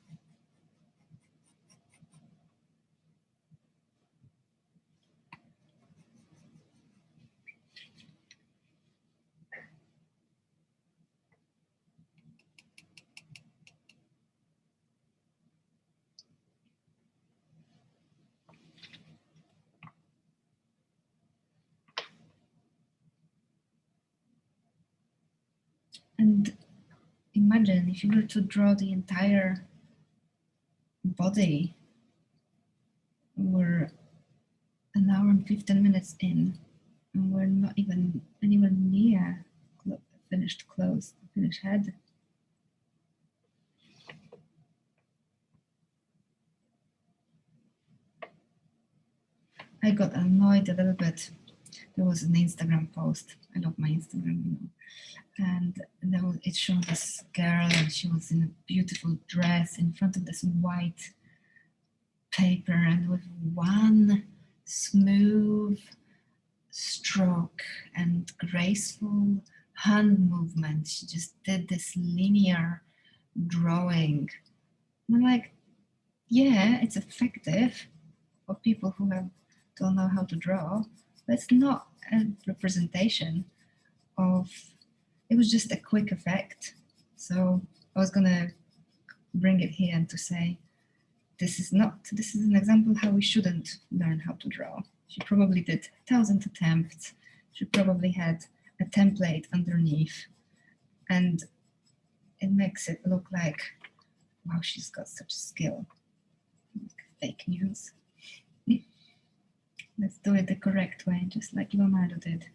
And imagine if you were to draw the entire body, we're an hour and 15 minutes in, and we're not even anywhere near finished head. I got annoyed a little bit. There was an Instagram post. I love my Instagram, you know. And it showed this girl, and she was in a beautiful dress in front of this white paper, and with one smooth stroke and graceful hand movement, she just did this linear drawing. And I'm like, yeah, it's effective for people who don't know how to draw, but it's not a representation of, it was just a quick effect. So I was gonna bring it here and to say, this is an example how we shouldn't learn how to draw. She probably did 1,000 attempts. She probably had a template underneath, and it makes it look like, wow, she's got such skill. Fake news. Let's do it the correct way, just like Leonardo did.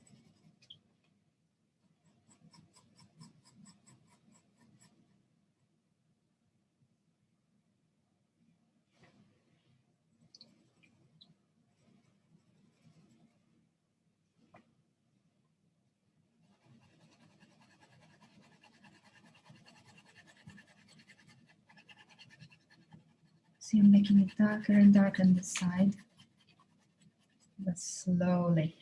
So you're making it darker and darker on this side, but slowly.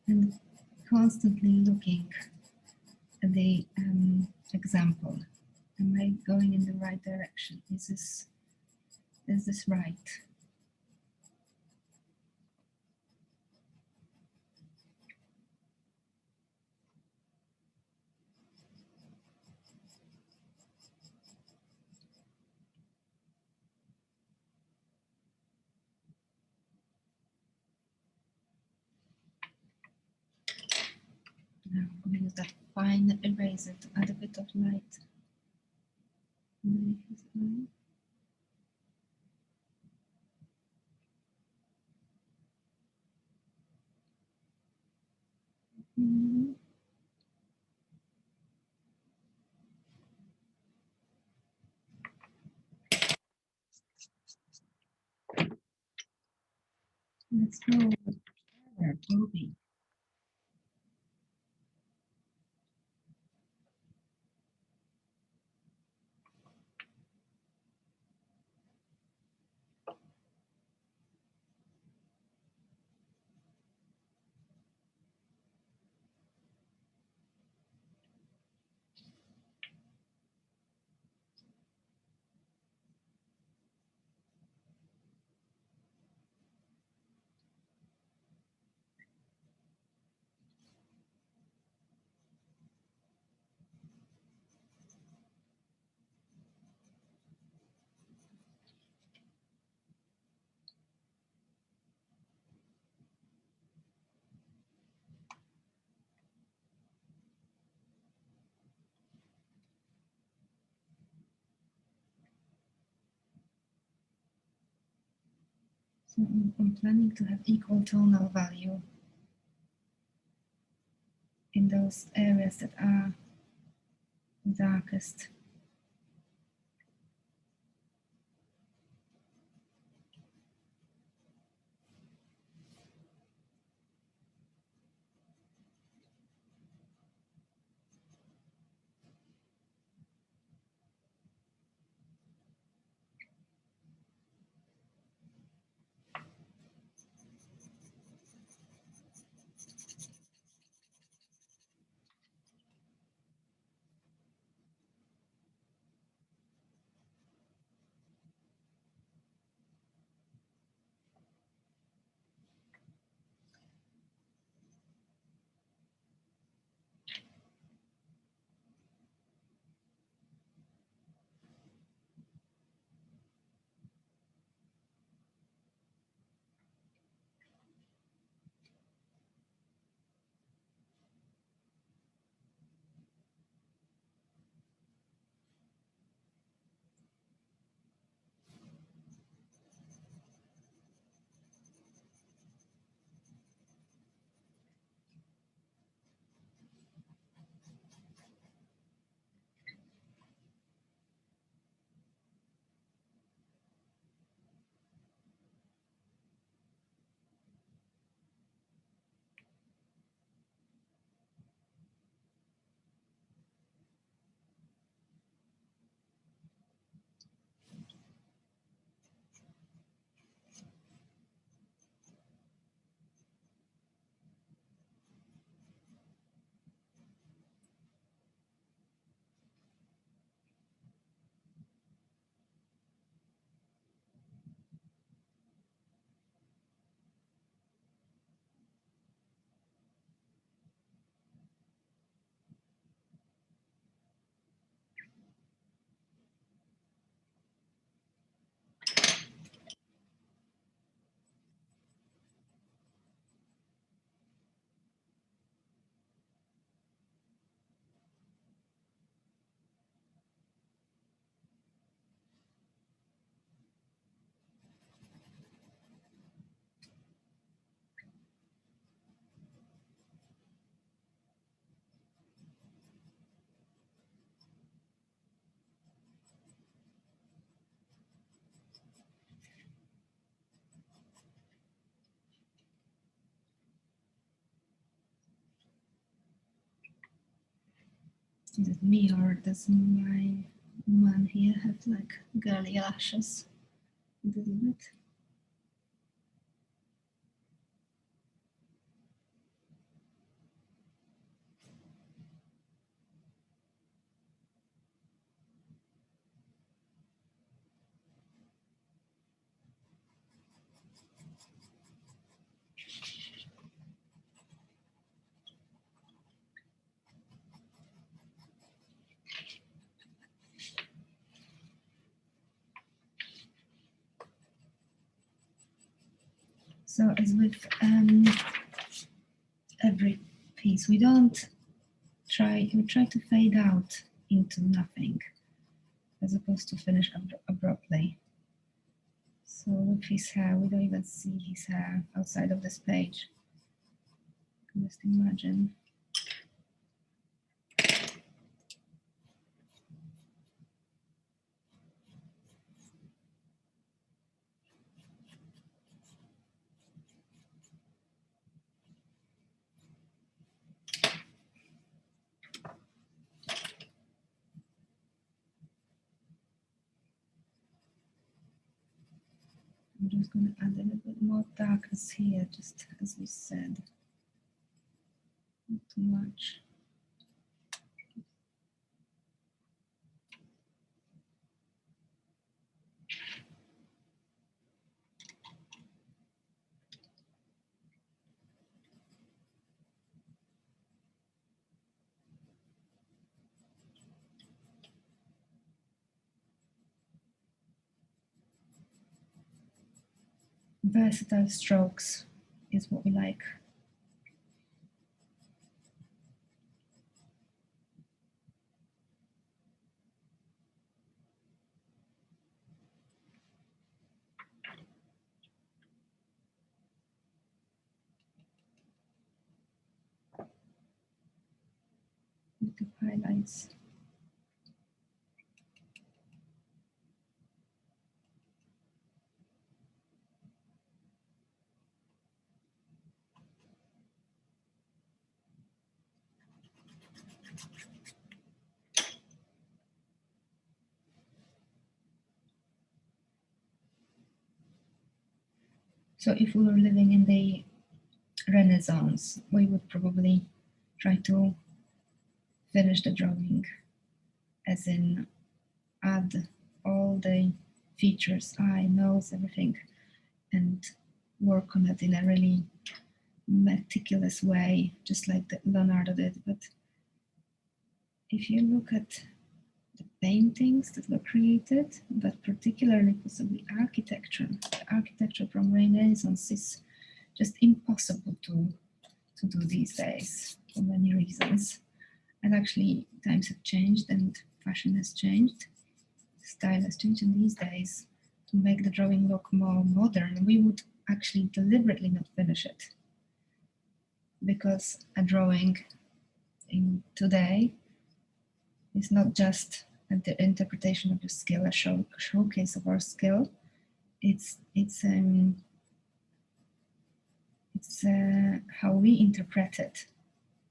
And constantly looking at the example. Am I going in the right direction? Is this right? Now I'm going to use that fine eraser to add a bit of light. Let's go there, Ruby. So I'm planning to have equal tonal value in those areas that are darkest. Is it me or does my man here have like girly lashes? A little bit. So as with every piece, we don't try to fade out into nothing, as opposed to finish abruptly. So with his hair, we don't even see his hair outside of this page. Just imagine. I'm just going to add a little bit more darkness here, just as we said. Not too much. Versatile strokes is what we like. With the highlights. So if we were living in the Renaissance, we would probably try to finish the drawing, as in add all the features, eye, nose, everything, and work on it in a really meticulous way, just like Leonardo did. But if you look at the paintings that were created, but particularly possibly architecture, the architecture from Renaissance is just impossible to do these days for many reasons. And actually, times have changed and fashion has changed, style has changed, and these days, to make the drawing look more modern, we would actually deliberately not finish it. Because a drawing in today is not just the interpretation of your skill, a showcase of our skill. It's how we interpret it.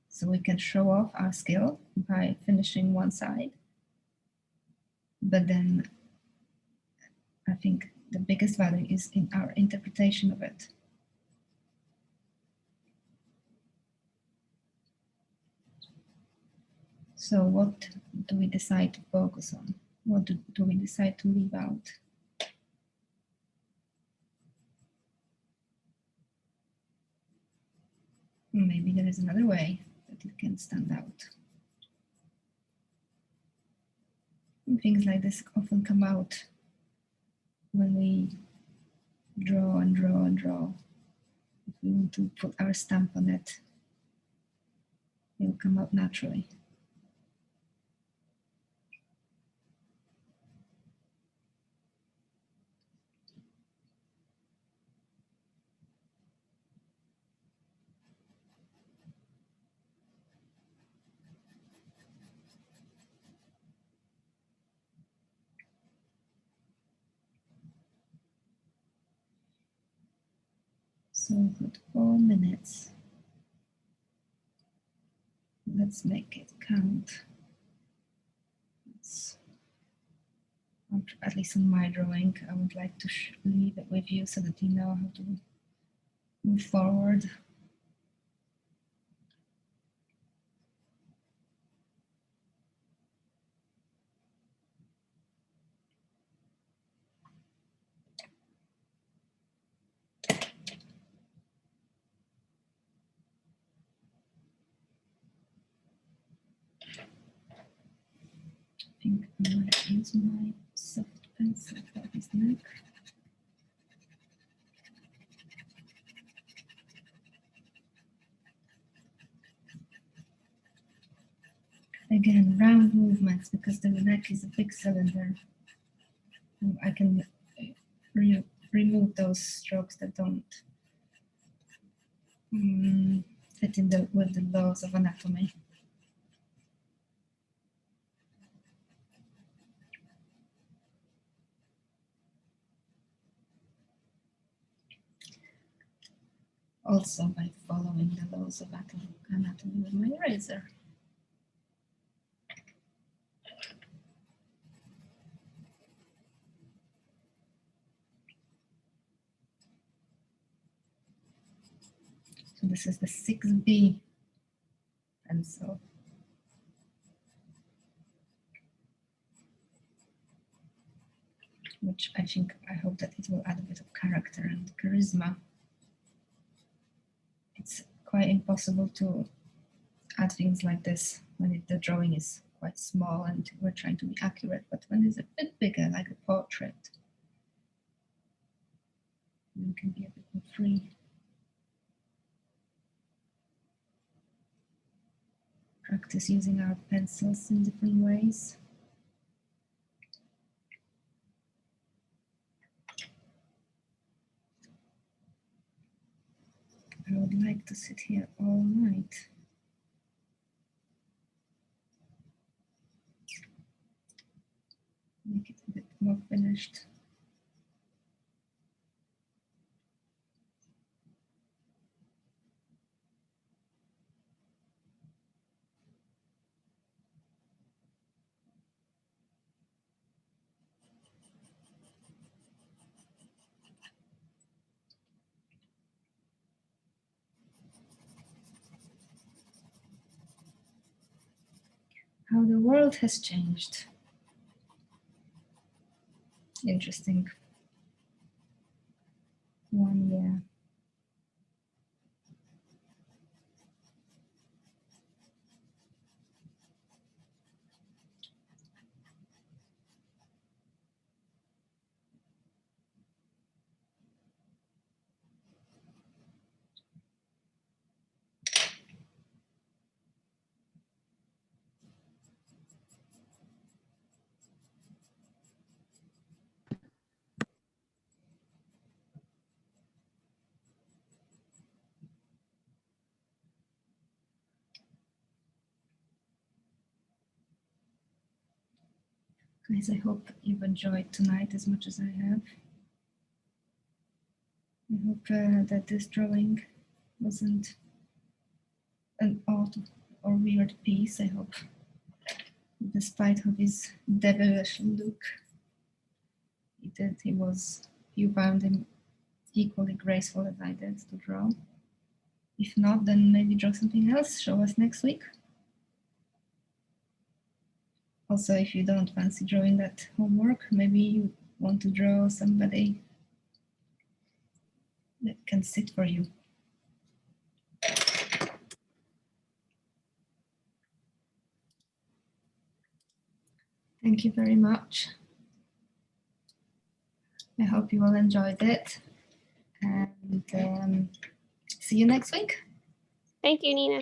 So we can show off our skill by finishing one side. But then I think the biggest value is in our interpretation of it. So what do we decide to focus on? What do we decide to leave out? Maybe there is another way that it can stand out. And things like this often come out when we draw and draw and draw. If we want to put our stamp on it, it will come out naturally. So for 4 minutes, let's make it count. At least on my drawing, I would like to leave it with you so that you know how to move forward. I think I might use my soft pencil for his neck. Again, round movements, because the neck is a big cylinder. And I can remove those strokes that don't fit in with the laws of anatomy. Also by following the laws of anatomy with my razor. So this is the 6B pencil. Which I hope that it will add a bit of character and charisma. It's quite impossible to add things like this when the drawing is quite small and we're trying to be accurate, but when it's a bit bigger, like a portrait, we can be a bit more free. Practice using our pencils in different ways. I would like to sit here all night. Make it a bit more finished. How the world has changed. Interesting. 1 year. Guys, I hope you've enjoyed tonight as much as I have. I hope that this drawing wasn't an odd or weird piece. I hope, despite of his devilish look, you found him equally graceful as I did to draw. If not, then maybe draw something else. Show us next week. Also, if you don't fancy drawing that homework, maybe you want to draw somebody that can sit for you. Thank you very much. I hope you all enjoyed it. And see you next week. Thank you, Nina.